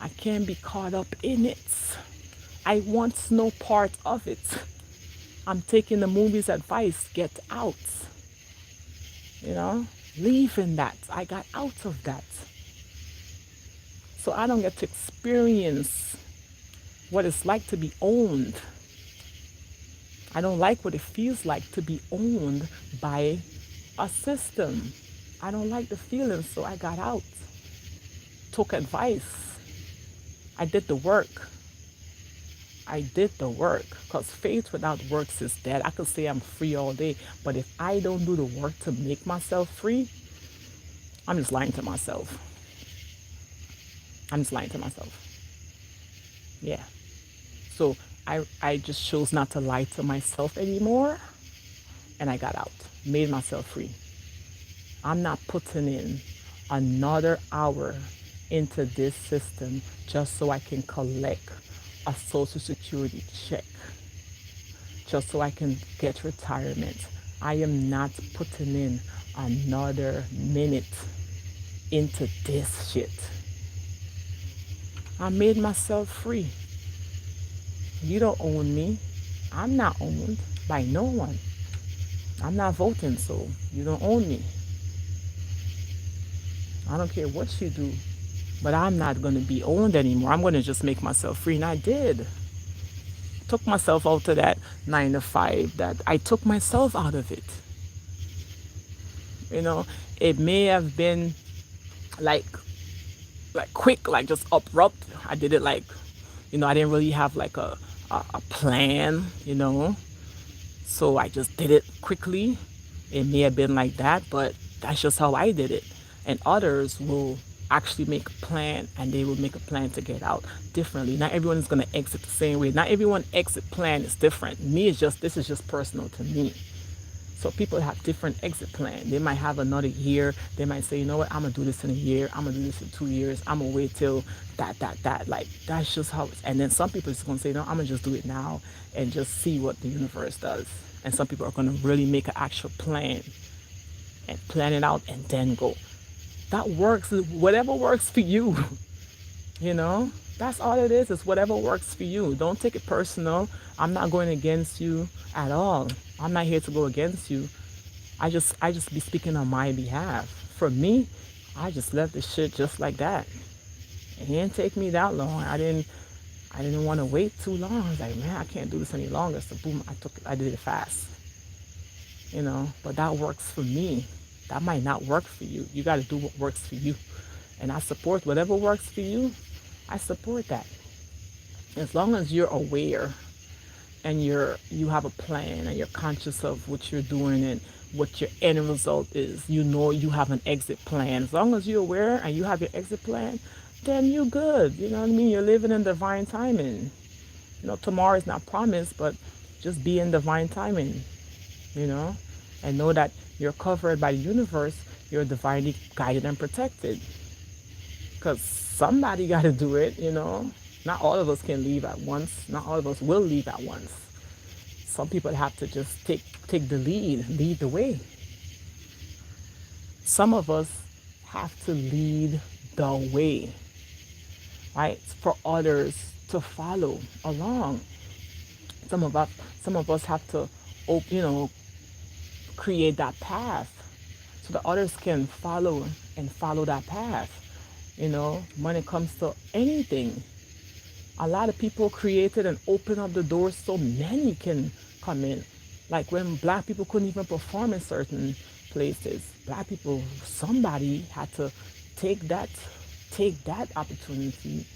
I can't be caught up in it. I want no part of it. I'm taking the movie's advice, get out. You know, leaving that. I got out of that. So I don't get to experience what it's like to be owned. I don't like what it feels like to be owned by a system. I don't like the feeling, so I got out. Took advice. I did the work. I did the work, because faith without works is dead. I could say I'm free all day, but if I don't do the work to make myself free, I'm just lying to myself. I'm just lying to myself. Yeah. So I just chose not to lie to myself anymore, and I got out, made myself free. I'm not putting in another hour into this system just so I can collect a social security check, just so I can get retirement. I am not putting in another minute into this shit. I made myself free. You don't own me. I'm not owned by no one. I'm not voting, so you don't own me. I don't care what you do, but I'm not going to be owned anymore. I'm going to just make myself free, and I did. Took myself out of that 9 to 5. That I took myself out of it. You know, it may have been like quick, like just abrupt. I did it like, you know, I didn't really have like a plan, you know. So I just did it quickly. It may have been like that, but that's just how I did it. And others will actually make a plan, and they will make a plan to get out differently. Not everyone is going to exit the same way. Not everyone exit plan is different. This is just personal to me. So people have different exit plan. They might have another year. They might say, you know what, I'm going to do this in a year. I'm going to do this in 2 years. I'm going to wait till that. Like, that's just how it's. And then some people are just going to say, no, I'm going to just do it now and just see what the universe does. And some people are going to really make an actual plan and plan it out and then go. That works. Whatever works for you. You know, that's all it is whatever works for you. Don't take it personal. I'm not going against you at all. I'm not here to go against you. I just be speaking on my behalf. For me, I just left the shit just like that. It didn't take me that long. I didn't want to wait too long. I was like, man, I can't do this any longer. So boom, I did it fast. You know, but that works for me. That might not work for you. You got to do what works for you. And I support whatever works for you. I support that. As long as you're aware and you have a plan and you're conscious of what you're doing and what your end result is. You know you have an exit plan. As long as you're aware and you have your exit plan, then you're good. You know what I mean? You're living in divine timing. Tomorrow is not promised, but just be in divine timing, you know, and know that you're covered by the universe. You're divinely guided and protected. Because somebody got to do it. Not all of us can leave at once. Not all of us will leave at once. Some people have to just take the lead the way. Some of us have to lead the way, right? For others to follow along. Some of us, some of us have to, create that path so that others can follow that path. When it comes to anything, a lot of people created and opened up the doors so many can come in. Like when black people couldn't even perform in certain places, black people, somebody had to take that take that opportunity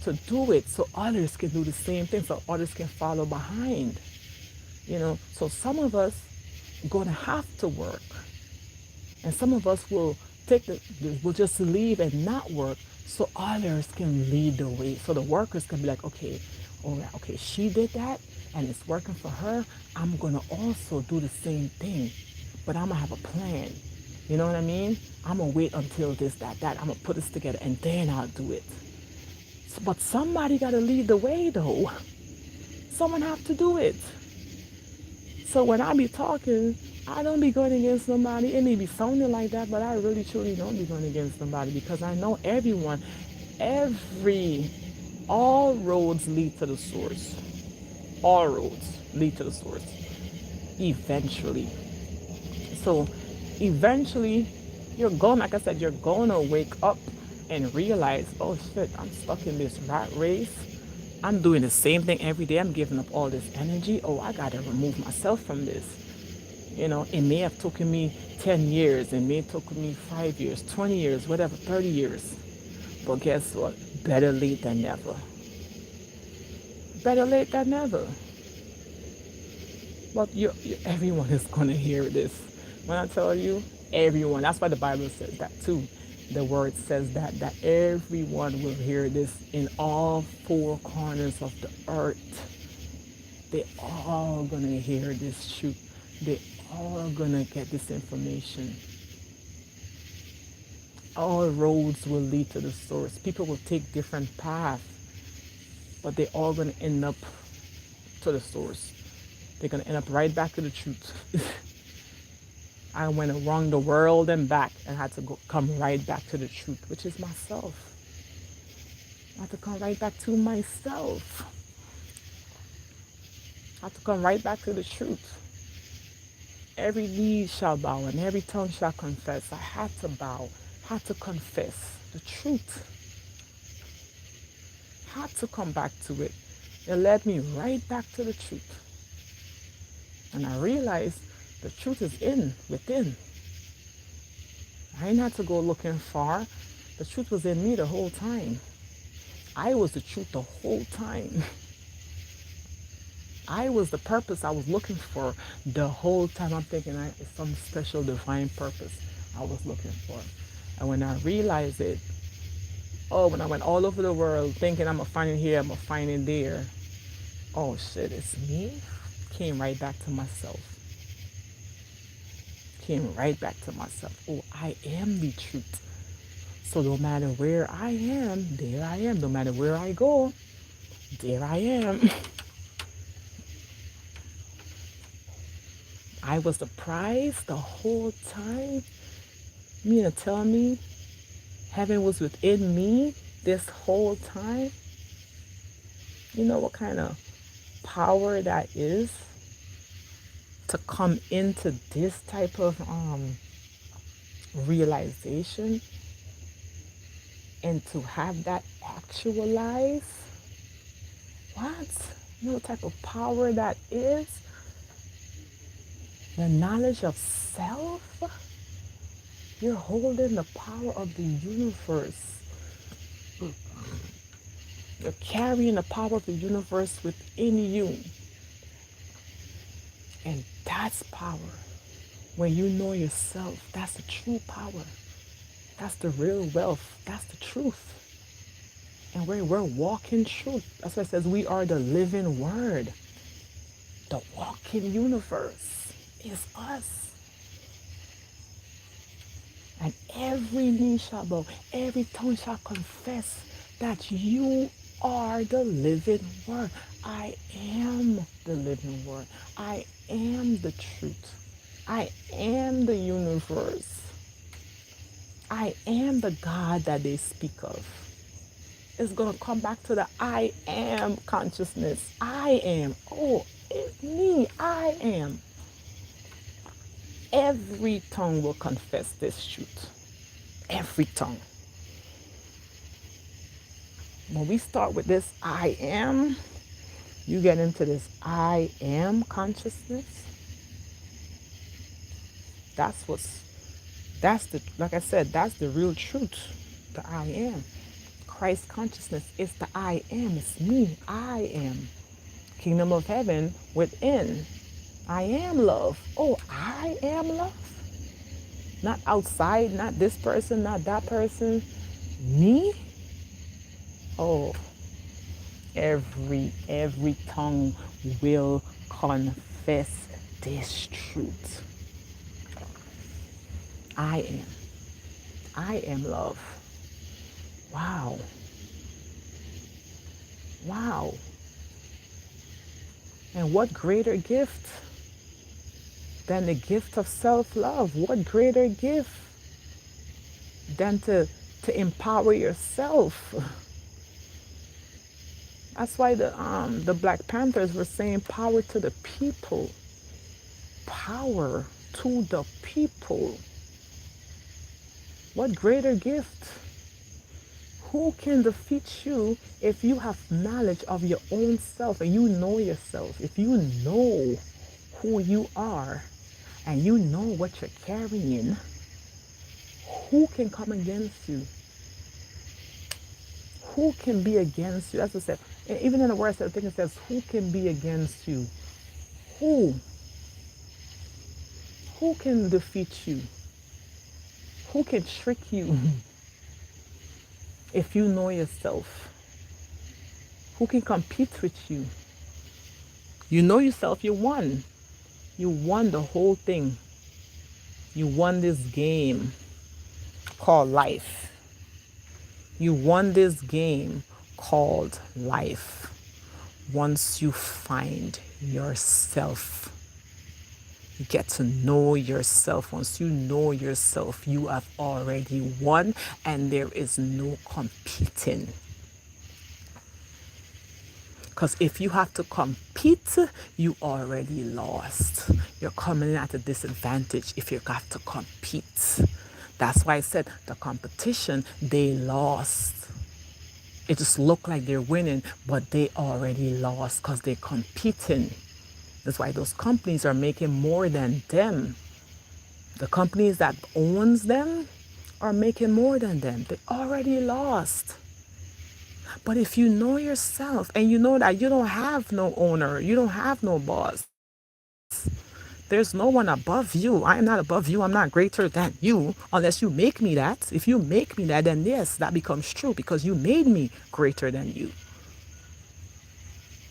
to do it so others can do the same thing, so others can follow behind. So some of us gonna have to work, and some of us will just leave and not work so others can lead the way, so the workers can be like, okay, all right, okay, she did that and it's working for her, I'm gonna also do the same thing, but I'm gonna have a plan. You know what I mean? I'm gonna wait until this, that, I'm gonna put this together and then I'll do it. But somebody gotta lead the way though. Someone have to do it. So when I be talking, I don't be going against nobody. It may be sounding like that, but I really truly don't be going against nobody, because I know every, all roads lead to the source. All roads lead to the source. Eventually. So eventually, like I said, you're gonna wake up and realize, oh shit, I'm stuck in this rat race. I'm doing the same thing every day. I'm giving up all this energy. Oh, I gotta remove myself from this. It may have taken me 10 years, it may have taken me 5 years, 20 years, whatever, 30 years. But guess what? Better late than never. Better late than never. But everyone is going to hear this. When I tell you, everyone, that's why the Bible says that too. The word says that everyone will hear this in all four corners of the earth. They all going to hear this truth. They all going to get this information. All roads will lead to the source. People will take different paths, but they're all going to end up to the source. They're going to end up right back to the truth. I went around the world and back and had to come right back to the truth, which is myself. I had to come right back to myself. I have to come right back to the truth. Every knee shall bow and every tongue shall confess. I had to bow, had to confess the truth. Had to come back to it. It led me right back to the truth. And I realized the truth is within. I didn't have to go looking far. The truth was in me the whole time. I was the truth the whole time. I was the purpose I was looking for the whole time. I'm thinking it's some special divine purpose I was looking for. And when I realized it, when I went all over the world thinking I'm going to find it here, I'm going to find it there. Oh shit, it's me? Came right back to myself. Came right back to myself. Oh, I am the truth. So no matter where I am, there I am. No matter where I go, there I am. I was the prize the whole time. You mean to tell me heaven was within me this whole time? You know what kind of power that is? To come into this type of realization and to have that actualize. What? You know what type of power that is? The knowledge of self? You're holding the power of the universe. You're carrying the power of the universe within you. And that's power. When you know yourself, that's the true power. That's the real wealth. That's the truth. And we're walking truth. That's why it says we are the living word. The walking universe is us. And every knee shall bow, every tongue shall confess that you are the living word. I am the living word. I am the truth. I am the universe. I am the God that they speak of. It's going to come back to the I am consciousness. I am. Oh, it's me. I am. Every tongue will confess this truth. Every tongue. When we start with this I am, you get into this I am consciousness. That's the, like I said, that's the real truth. The I am. Christ consciousness is the I am. It's me. I am. Kingdom of heaven within. I am love. Oh, I am love. Not outside, not this person, not that person. Me? Oh, every tongue will confess this truth. I am. I am love. Wow. Wow. And what greater gift than the gift of self-love? What greater gift than to empower yourself? That's why the Black Panthers were saying power to the people. Power to the people. What greater gift? Who can defeat you if you have knowledge of your own self and you know yourself? If you know who you are and you know what you're carrying, who can come against you? Who can be against you? As I said, even in the words, I think it says, who can be against you? Who? Who can defeat you? Who can trick you if you know yourself? Who can compete with you? You know yourself, you won. You won the whole thing. You won this game called life. You won this game called life. Once you find yourself, you get to know yourself. Once you know yourself, you have already won and there is no competing. Because if you have to compete, you already lost. You're coming at a disadvantage if you have to compete. That's why I said the competition, they lost. It just looked like they're winning, but they already lost because they're competing. That's why those companies are making more than them. The companies that owns them are making more than them. They already lost. But if you know yourself and you know that you don't have no owner, you don't have no boss, there's no one above you. I am not above you. I'm not greater than you unless you make me that. If you make me that, then yes, that becomes true because you made me greater than you.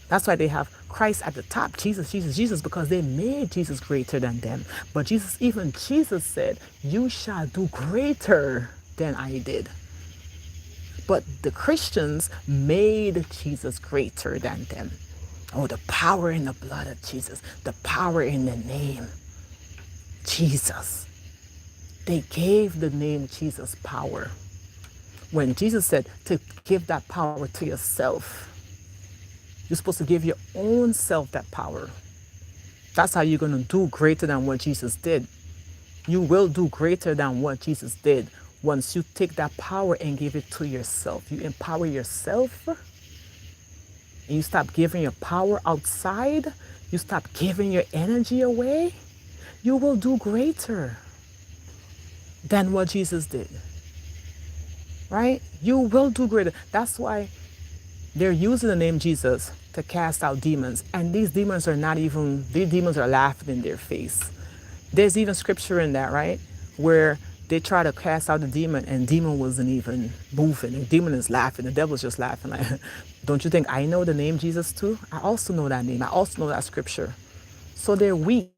That's why they have Christ at the top, Jesus, Jesus, Jesus, because they made Jesus greater than them. But Jesus, even Jesus said, you shall do greater than I did. But the Christians made Jesus greater than them. Oh, the power in the blood of Jesus, the power in the name Jesus. They gave the name Jesus power. When Jesus said to give that power to yourself, you're supposed to give your own self that power. That's how you're going to do greater than what Jesus did. You will do greater than what Jesus did once you take that power and give it to yourself. You empower yourself and you stop giving your power outside. You stop giving your energy away. You will do greater. than what Jesus did, right? You will do greater. That's why they're using the name Jesus to cast out demons. And these demons are not even, these demons are laughing in their face. There's even scripture in that, right? Where they try to cast out the demon and demon wasn't even moving. The demon is laughing. The devil's just laughing. Like, don't you think I know the name Jesus too? I also know that name. I also know that scripture. So they're weak.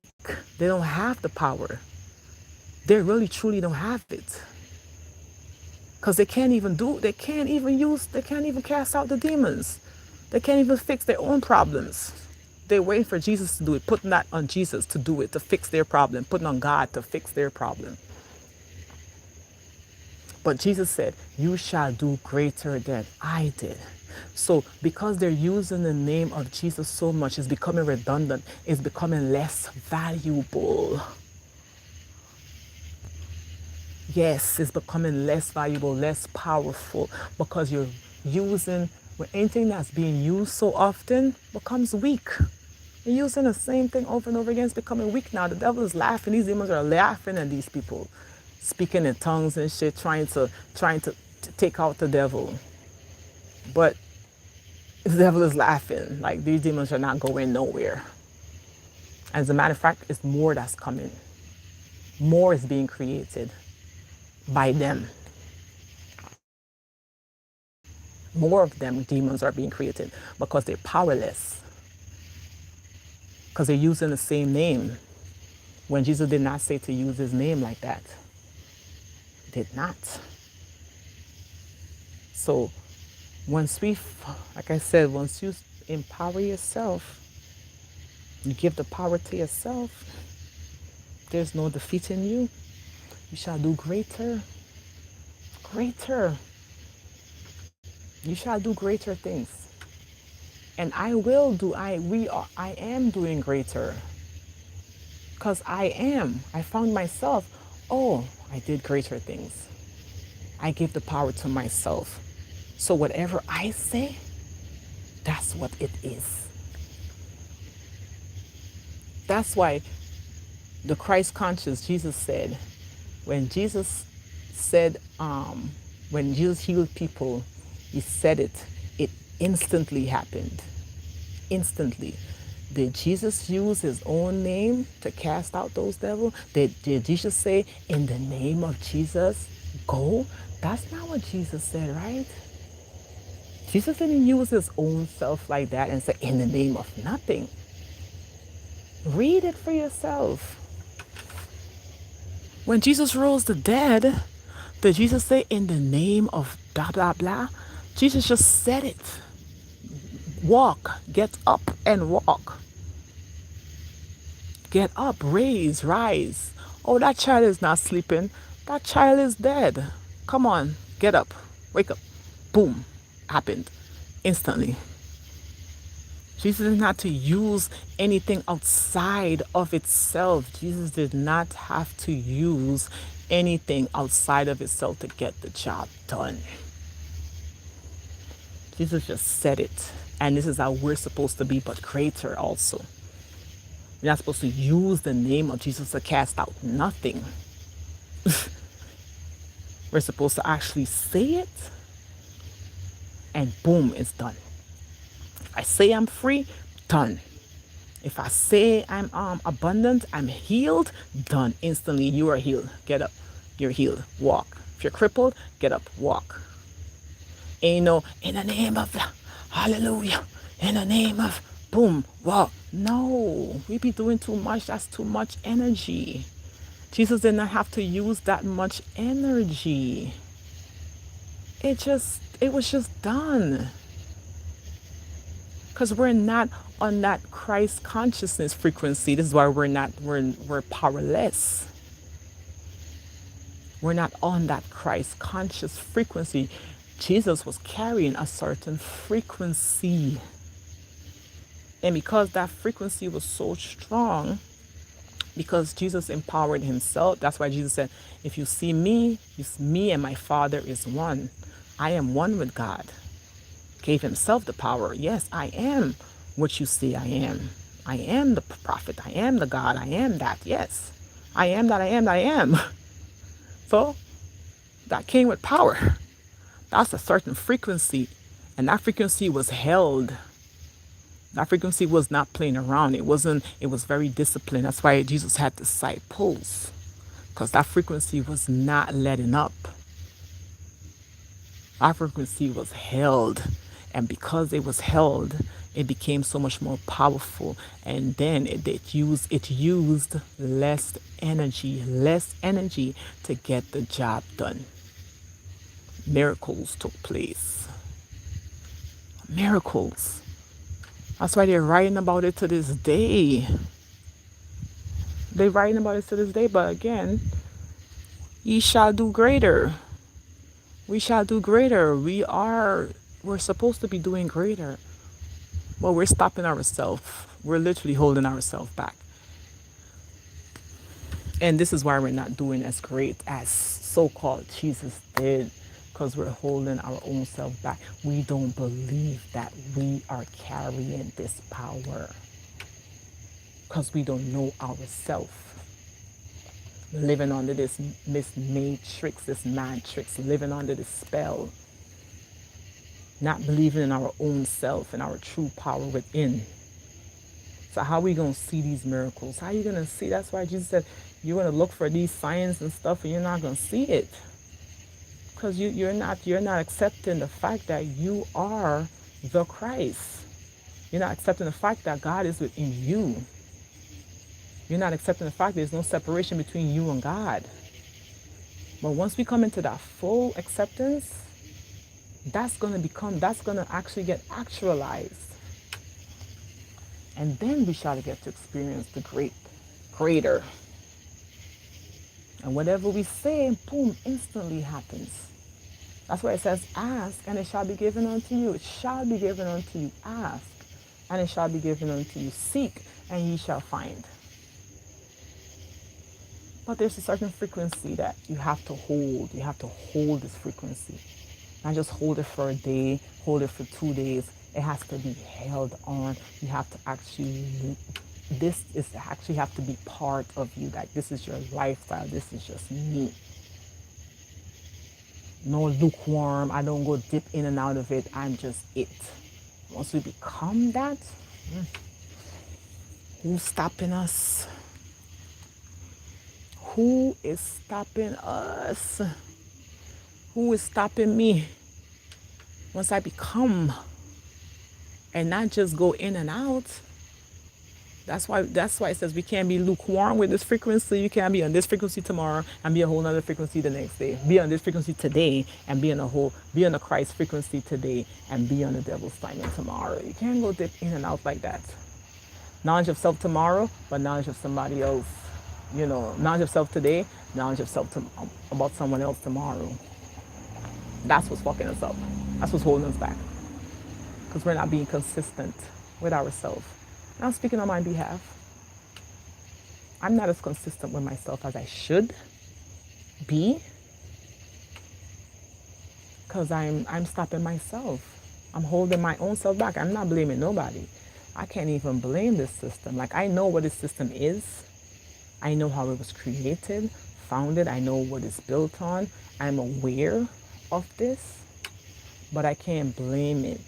They don't have the power. They really truly don't have it. Because they can't even cast out the demons. They can't even fix their own problems. They're waiting for Jesus to do it, putting that on Jesus to do it, to fix their problem, putting on God to fix their problem. But Jesus said, you shall do greater than I did. So because they're using the name of Jesus so much, it's becoming redundant, it's becoming less valuable. Yes, it's becoming less valuable, less powerful, because you're using, when anything that's being used so often becomes weak. You're using the same thing over and over again, it's becoming weak now. The devil is laughing, these demons are laughing at these people, speaking in tongues and shit, trying to take out the devil. But the devil is laughing, like these demons are not going nowhere. As a matter of fact, it's more that's coming. More is being created by them. More of them demons are being created because they're powerless. Because they're using the same name. When Jesus did not say to use his name like that. Did not. So like I said, once you empower yourself, you give the power to yourself, there's no defeating you. You shall do greater. Greater. You shall do greater things. And I am doing greater. Because I found myself, I did greater things. I give the power to myself. So whatever I say, that's what it is. That's why the Christ conscious, Jesus said, when Jesus healed people, he said it instantly happened. Instantly. Did Jesus use his own name to cast out those devils? Did Jesus say, in the name of Jesus, go? That's not what Jesus said, right? Jesus didn't use his own self like that and say, in the name of nothing. Read it for yourself. When Jesus rose the dead, did Jesus say, in the name of blah, blah, blah? Jesus just said it. Walk, get up and walk. Get up, rise. Oh, that child is not sleeping. That child is dead. Come on, get up, wake up. Boom, happened instantly. Jesus didn't have to use anything outside of itself. Jesus did not have to use anything outside of itself to get the job done. Jesus just said it. And this is how we're supposed to be, but greater also. We're not supposed to use the name of Jesus to cast out nothing. We're supposed to actually say it, and boom, it's done. If I say I'm free, done. If I say I'm abundant, I'm healed, done. Instantly, you are healed. Get up, you're healed. Walk. If you're crippled, get up, walk. Ain't no, in the name of hallelujah, in the name of boom, walk. No, we be doing too much. That's too much energy. Jesus did not have to use that much energy. It was just done. Because we're not on that Christ consciousness frequency. This is why we're powerless. We're not on that Christ conscious frequency. Jesus was carrying a certain frequency. And because that frequency was so strong, because Jesus empowered himself, that's why Jesus said, if you see me, me and my Father is one. I am one with God. Gave himself the power. Yes, I am what you see I am. I am the prophet. I am the God. I am that. Yes. I am that I am that I am. So that came with power. That's a certain frequency. And that frequency was held. That frequency was not playing around. It was very disciplined. That's why Jesus had disciples. Because that frequency was not letting up. Our frequency was held. And because it was held, it became so much more powerful. And then it used less energy to get the job done. Miracles took place. Miracles. That's why they're writing about it to this day. They're writing about it to this day, but again, ye shall do greater. We shall do greater. We're supposed to be doing greater. But we're stopping ourselves. We're literally holding ourselves back. And this is why we're not doing as great as so-called Jesus did, because we're holding our own self back. We don't believe that we are carrying this power because we don't know ourselves. Living under this matrix, this matrix, living under this spell, not believing in our own self and our true power within. So how are we going to see these miracles? How are you going to see? That's why Jesus said you're going to look for these signs and stuff and you're not going to see it. Because you're not accepting the fact that you are the Christ. You're not accepting the fact that God is within you. You're not accepting the fact there's no separation between you and God. But once we come into that full acceptance, that's going to actually get actualized. And then we shall get to experience the greater. And whatever we say, boom, instantly happens. That's why it says, ask and it shall be given unto you. It shall be given unto you. Ask and it shall be given unto you. Seek and ye shall find. But there's a certain frequency that you have to hold. You have to hold this frequency. Not just hold it for a day, hold it for 2 days. It has to be held on. You have to actually have to be part of you. Like this is your lifestyle. This is just me. No lukewarm. I don't go dip in and out of it. I'm just it. Once we become that, who's stopping us? Who is stopping us? Who is stopping me? Once I become and not just go in and out. That's why it says we can't be lukewarm with this frequency. You can't be on this frequency tomorrow and be a whole other frequency the next day. Be on this frequency today and be on the Christ frequency today and be on the devil's timing tomorrow. You can't go dip in and out like that. Knowledge of self tomorrow, but knowledge of somebody else. Knowledge of self today, knowledge of self about someone else tomorrow. That's what's fucking us up. That's what's holding us back. Because we're not being consistent with ourselves. I'm speaking on my behalf. I'm not as consistent with myself as I should be. Because I'm stopping myself. I'm holding my own self back. I'm not blaming nobody. I can't even blame this system. Like, I know what this system is. I know how it was created, founded. I know what it's built on. I'm aware of this, but I can't blame it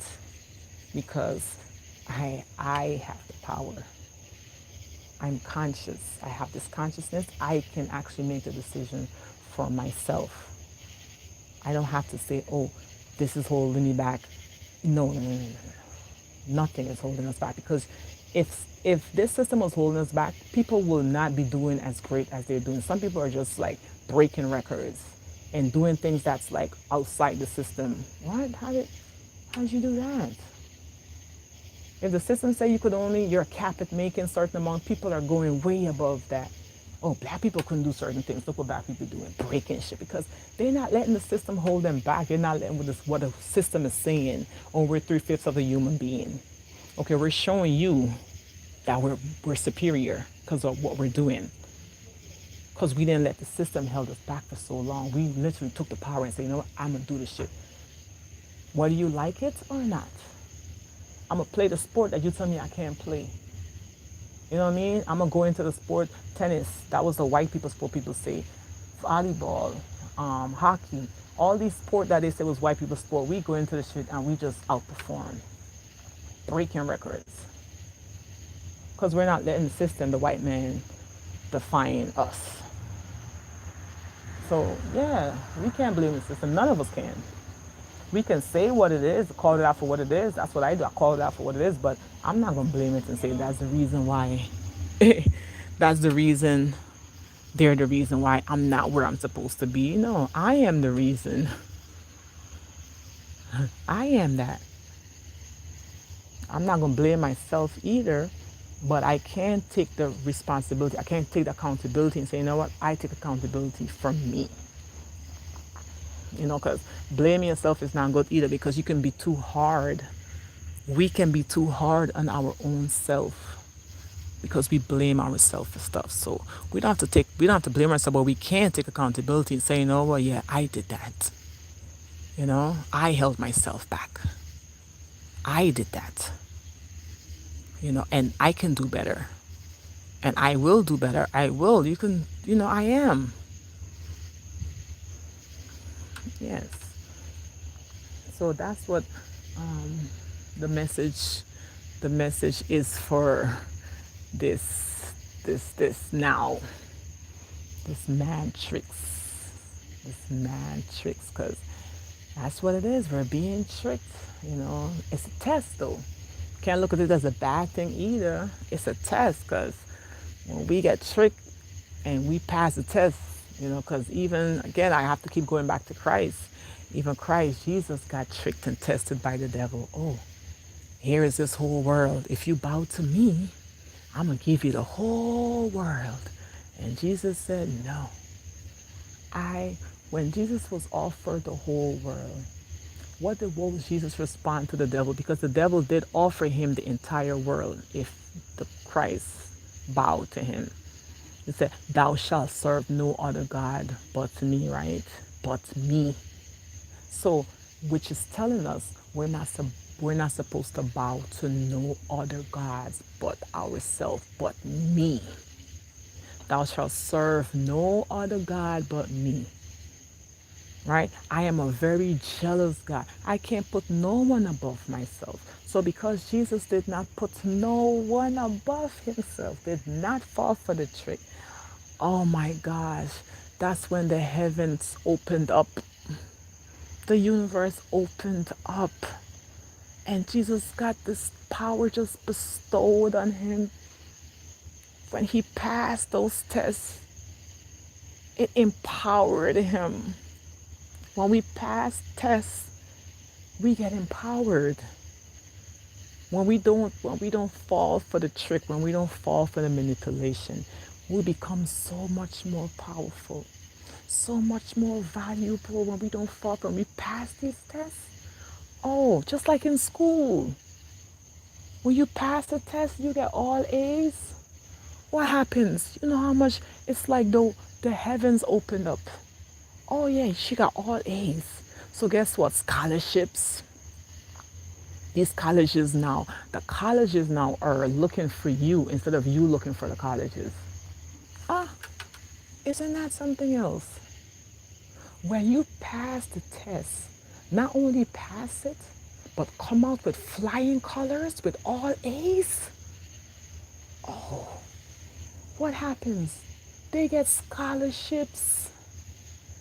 because I have the power. I'm conscious. I have this consciousness. I can actually make the decision for myself. I don't have to say, oh, this is holding me back. No. Nothing is holding us back, because if this system was holding us back, people will not be doing as great as they're doing. Some people are just like breaking records and doing things that's like outside the system. What? How did you do that? If the system say you're capped at making certain amount, people are going way above that. Oh, black people couldn't do certain things. Look what black people doing, breaking shit, because they're not letting the system hold them back. They're not letting what the system is saying. Oh, we're 3/5 of a human being. Okay, we're showing you that we're superior because of what we're doing. Because we didn't let the system held us back for so long. We literally took the power and said, you know what, I'm going to do this shit. Whether you like it or not. I'm going to play the sport that you tell me I can't play. You know what I mean? I'm going to go into the sport, tennis. That was the white people sport, people say. Volleyball. hockey, all these sport that they say was white people sport, we go into the street and we just outperform, breaking records, because we're not letting the system, the white man, define us. So yeah, we can't blame the system. None of us can. We can say what it is, call it out for what it is. That's what I do. I call it out for what it is, but I'm not gonna blame it and say that's the reason why. That's the reason. They're the reason why I'm not where I'm supposed to be. No, I am the reason. I am that. I'm not gonna blame myself either, but I can take the responsibility. I can't take the accountability and say, you know what? I take accountability for me. Because blaming yourself is not good either, because you can be too hard. We can be too hard on our own self because we blame ourselves for stuff. So we don't have to blame ourselves, but we can take accountability and say, you know what, yeah, I did that. I held myself back. I did that. And I can do better. And I will do better. I will. You can, I am. Yes. So that's what um, the message the message is for this now, this matrix, because that's what it is. We're being tricked. It's a test though. Can't look at it as a bad thing either. It's a test, because when we get tricked and we pass the test, because even again, I have to keep going back to Christ. Even Christ, Jesus, got tricked and tested by the devil. Oh, here is this whole world. If you bow to me, I'm going to give you the whole world. And Jesus said, no. When Jesus was offered the whole world, what was Jesus respond to the devil? Because the devil did offer him the entire world if the Christ bowed to him. He said, thou shalt serve no other God but me, right? But me. So, which is telling us we're not supposed to bow to no other gods but ourselves, but me. Thou shalt serve no other God but me. Right? I am a very jealous God. I can't put no one above myself. So because Jesus did not put no one above himself, did not fall for the trick, oh my gosh, that's when the heavens opened up. The universe opened up. And Jesus got this power just bestowed on him. When he passed those tests, it empowered him. When we pass tests, we get empowered. When we don't fall for the trick, when we don't fall for the manipulation, we become so much more powerful, so much more valuable when we don't fall for, when we pass these tests. Oh, just like in school. When you pass the test, you get all A's. What happens? You know how much it's like the heavens opened up. Oh yeah, she got all A's. So guess what? Scholarships. These colleges now, the colleges now are looking for you instead of you looking for the colleges. Ah, isn't that something else? When you pass the test, not only pass it, but come out with flying colors with all A's. Oh, what happens? They get scholarships.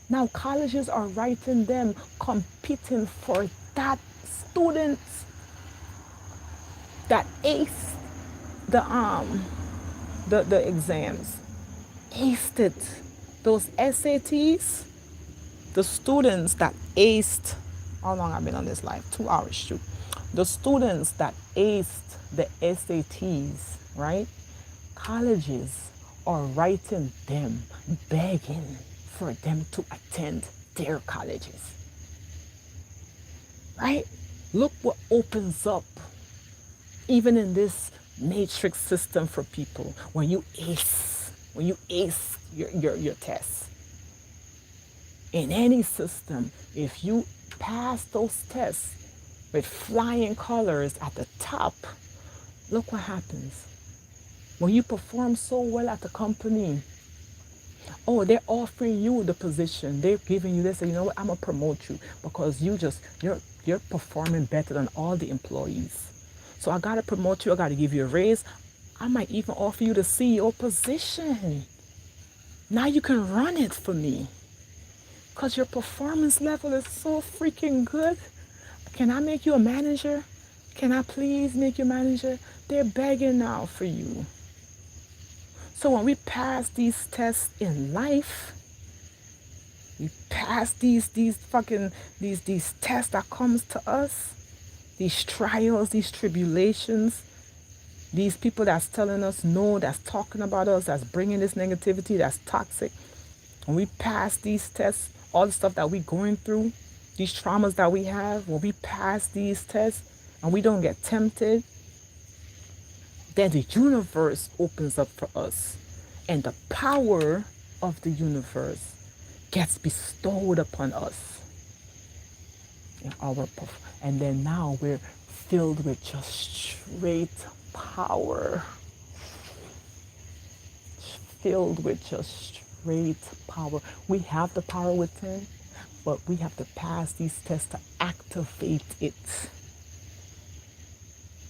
Now colleges are writing them, competing for that student that aced the exams, aced it. Those SATs, the students that aced, how long I've been on this live? 2 hours, shoot. The students that aced the SATs, right? Colleges are writing them, begging for them to attend their colleges. Right? Look what opens up even in this matrix system for people when you ace your tests. In any system, if you pass those tests with flying colors at the top, look what happens. When you perform so well at the company, Oh, they're offering you the position. They're giving you this. You know what? I'm gonna promote you because you're performing better than all the employees. So I gotta promote you. I gotta give you a raise. I might even offer you the CEO position. Now you can run it for me because your performance level is so freaking good. Can I make you a manager? Can I please make you a manager? They're begging now for you. So when we pass these tests in life, we pass these fucking these tests that comes to us, these trials, these tribulations, these people that's telling us no, that's talking about us, that's bringing this negativity, that's toxic. When we pass these tests, all the stuff that we're going through, these traumas that we have, when we pass these tests and we don't get tempted, then the universe opens up for us. And the power of the universe gets bestowed upon us. In our, and then now we're filled with just straight power. Filled with just straight power. We have the power within, but we have to pass these tests to activate it.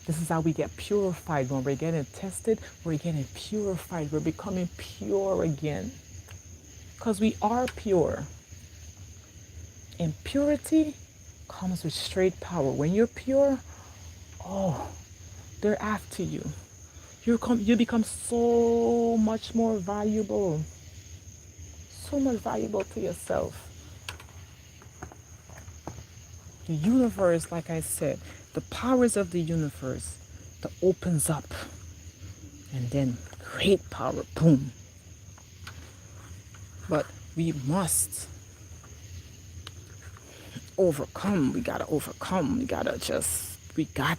This is how we get purified. When we're getting tested, we're getting purified. We're becoming pure again. Because we are pure. And purity comes with straight power. When you're pure, oh, they're after you. You become so much more valuable. So much valuable to yourself. The universe, like I said, the powers of the universe that opens up, and then great power, boom. But we must overcome. We gotta overcome. We got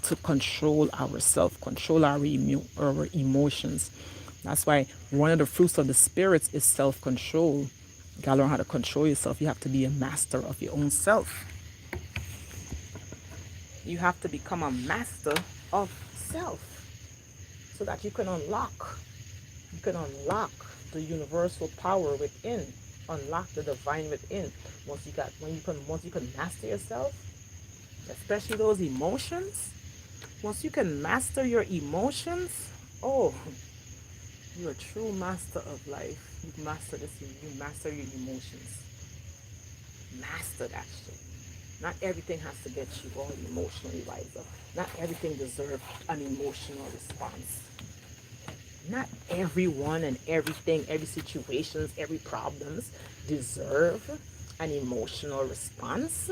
to control ourselves, control our emotions. That's why one of the fruits of the spirits is self-control. You gotta learn how to control yourself. You have to be a master of your own self. You have to become a master of self so that you can unlock the universal power within, unlock the divine within. Once you can master yourself, especially those emotions, once you can master your emotions, oh, you're a true master of life. You master your emotions. Master that shit. Not everything has to get you all emotionally rise up. Not everything deserves an emotional response. Not everyone and everything, every situations, every problems deserve an emotional response.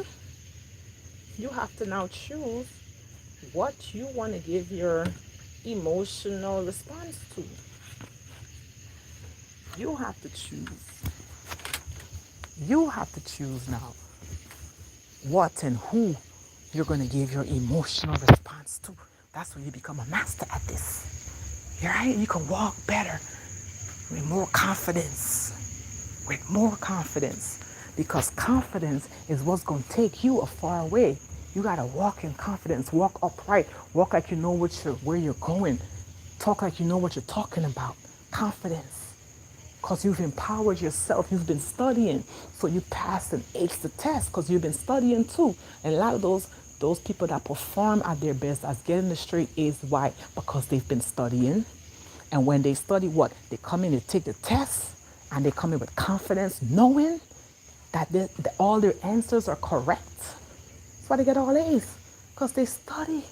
You have to now choose what you want to give your emotional response to. You have to choose. You have to choose now what and who you're going to give your emotional response to. That's when you become a master at this. Right? You can walk better with more confidence. With more confidence. Because confidence is what's going to take you a far way. You got to walk in confidence. Walk upright. Walk like you know where you're going. Talk like you know what you're talking about. Confidence. Because you've empowered yourself. You've been studying. So you passed and aced the test because you've been studying too. And a lot of those people that perform at their best as getting the straight A's, why? Because they've been studying. And when they study what? They come in, they take the test, and they come in with confidence, knowing that all their answers are correct. That's why they get all A's. Because they study.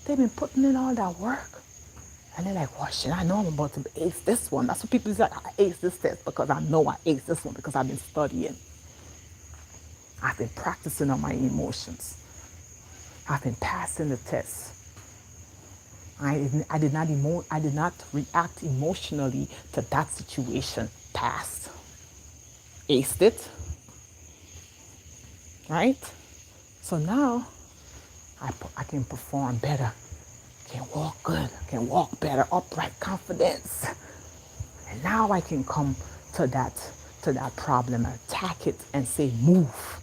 They've been putting in all that work. And they're like, well, shit, I know I'm about to ace this one. That's what people say. I ace this test because I know I ace this one because I've been studying. I've been practicing on my emotions. I've been passing the test. I did not react emotionally to that situation. Passed. Aced it. Right? So now I can perform better. Can walk good, can walk better, upright confidence. And now I can come to that problem, attack it and say move.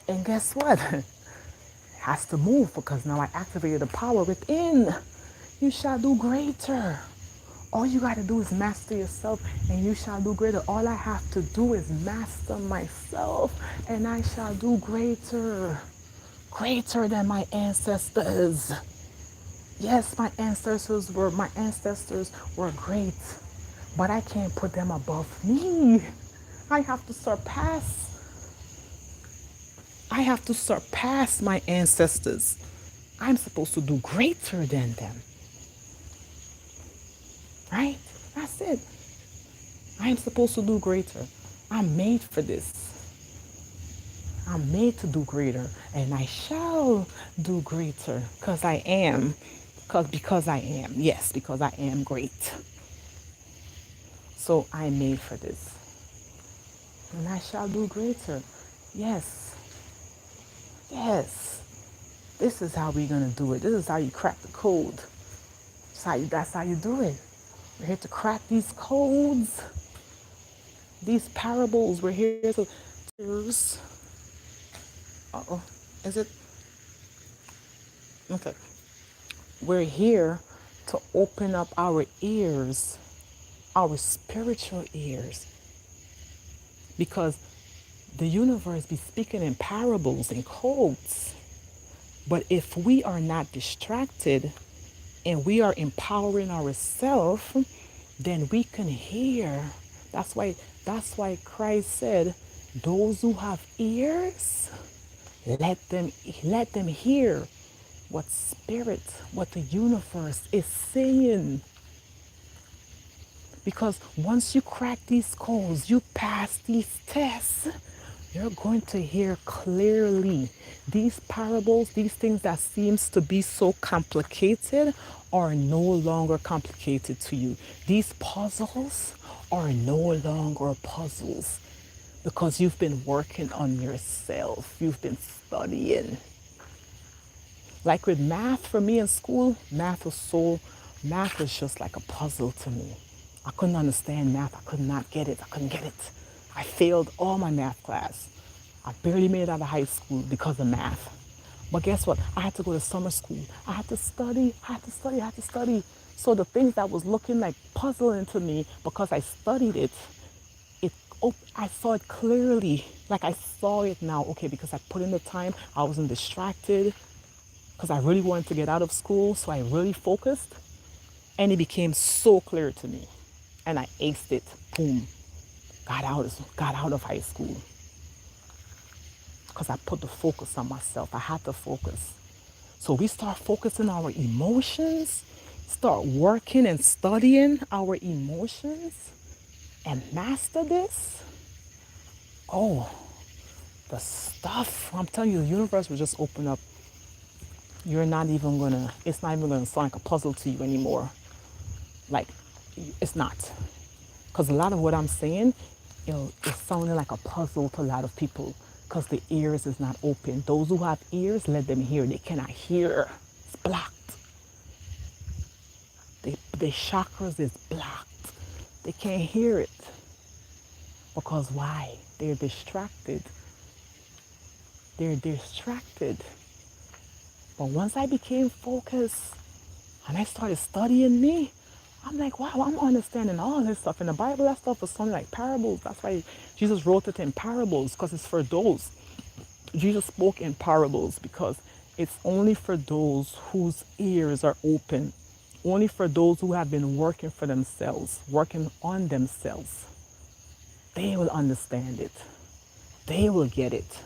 And guess what? It has to move because now I activated the power within. You shall do greater. All you got to do is master yourself and you shall do greater. All I have to do is master myself and I shall do greater. Greater than my ancestors. Yes, my ancestors were great, but I can't put them above me. I have to surpass. I have to surpass my ancestors. I'm supposed to do greater than them, right? That's it. I'm supposed to do greater. I'm made for this. I'm made to do greater, and I shall do greater because I am. Because I am. Yes, because I am great. So I'm made for this. And I shall do greater. Yes. Yes. This is how we're going to do it. This is how you crack the code. That's how you do it. We're here to crack these codes, these parables. We're here to. Uh-oh. Is it? Okay. We're here to open up our ears, our spiritual ears, because the universe be speaking in parables and codes. But if we are not distracted and we are empowering ourselves, then we can hear. That's why Christ said, those who have ears, let them hear what the universe is saying. Because once you crack these codes, you pass these tests, you're going to hear clearly. These parables, these things that seems to be so complicated are no longer complicated to you. These puzzles are no longer puzzles because you've been working on yourself. You've been studying. Like with math for me in school, math was just like a puzzle to me. I couldn't understand math. I could not get it. I couldn't get it. I failed all my math class. I barely made it out of high school because of math. But guess what? I had to go to summer school. I had to study. So the things that was looking like puzzling to me because I studied it, I saw it clearly. Like I saw it now. Okay, because I put in the time. I wasn't distracted because I really wanted to get out of school. So I really focused. And it became so clear to me. And I aced it. Boom. Got out of high school. Because I put the focus on myself. I had to focus. So we start focusing our emotions, start working and studying our emotions, and master this. Oh, the stuff. I'm telling you, the universe will just open up. It's not even gonna sound like a puzzle to you anymore. Like, it's not. Because a lot of what I'm saying, it's sounding like a puzzle to a lot of people because the ears is not open. Those who have ears, let them hear. They cannot hear. It's blocked. The chakras is blocked. They can't hear it. Because why? They're distracted. They're distracted. But once I became focused and I started studying me, I'm like, wow, I'm understanding all this stuff. In the Bible, that stuff was something like parables. That's why Jesus wrote it in parables, because it's for those. Jesus spoke in parables because it's only for those whose ears are open, only for those who have been working for themselves, working on themselves. They will understand it. They will get it.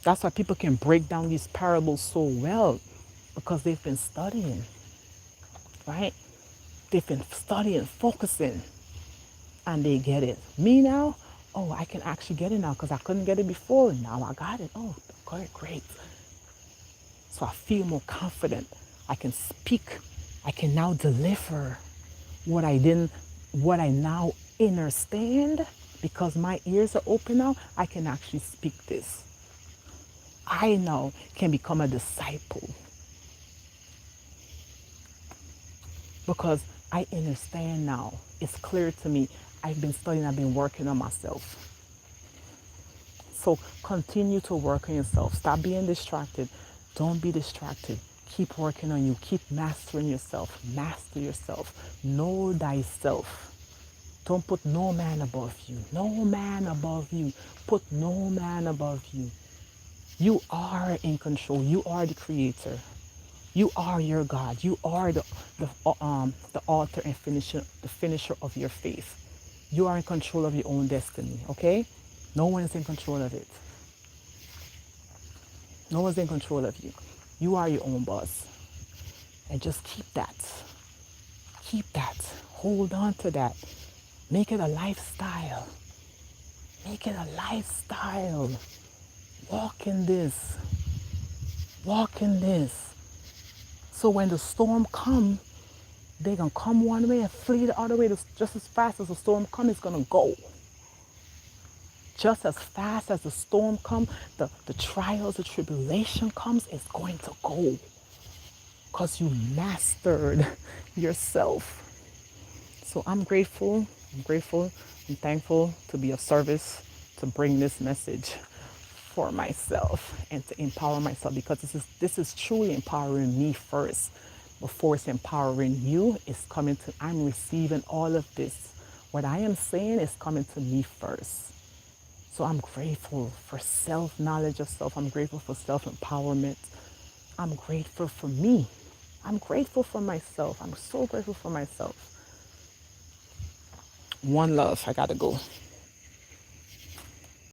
That's why people can break down these parables so well, because they've been studying, right? They've been studying, focusing, and they get it. Me now, oh, I can actually get it now because I couldn't get it before. Now I got it. Oh, great. So I feel more confident. I can speak. I can now deliver what I now understand because my ears are open now. I can actually speak this. I now can become a disciple because I understand now. It's clear to me. I've been studying, I've been working on myself. So continue to work on yourself. Stop being distracted. Don't be distracted. Keep working on you. Keep mastering yourself. Master yourself. Know thyself. Don't put no man above you. No man above you. Put no man above you. You are in control. You are the creator. You are your God. You are the author and finisher of your faith. You are in control of your own destiny, okay? No one is in control of it. No one's in control of you. You are your own boss. And just keep that. Keep that. Hold on to that. Make it a lifestyle. Make it a lifestyle. Walk in this. Walk in this. So when the storm come, they gonna come one way and flee the other way. Just as fast as the storm come, it's gonna go. Just as fast as the storm come, the trials, the tribulation comes, it's going to go. Because you mastered yourself. So I'm grateful. I'm grateful. I'm thankful to be of service, to bring this message for myself and to empower myself, because this is truly empowering me first. Before it's empowering you, I'm receiving all of this. What I am saying is coming to me first. So I'm grateful for self-knowledge of self. I'm grateful for self-empowerment. I'm grateful for me. I'm grateful for myself. I'm so grateful for myself. One love. I gotta go.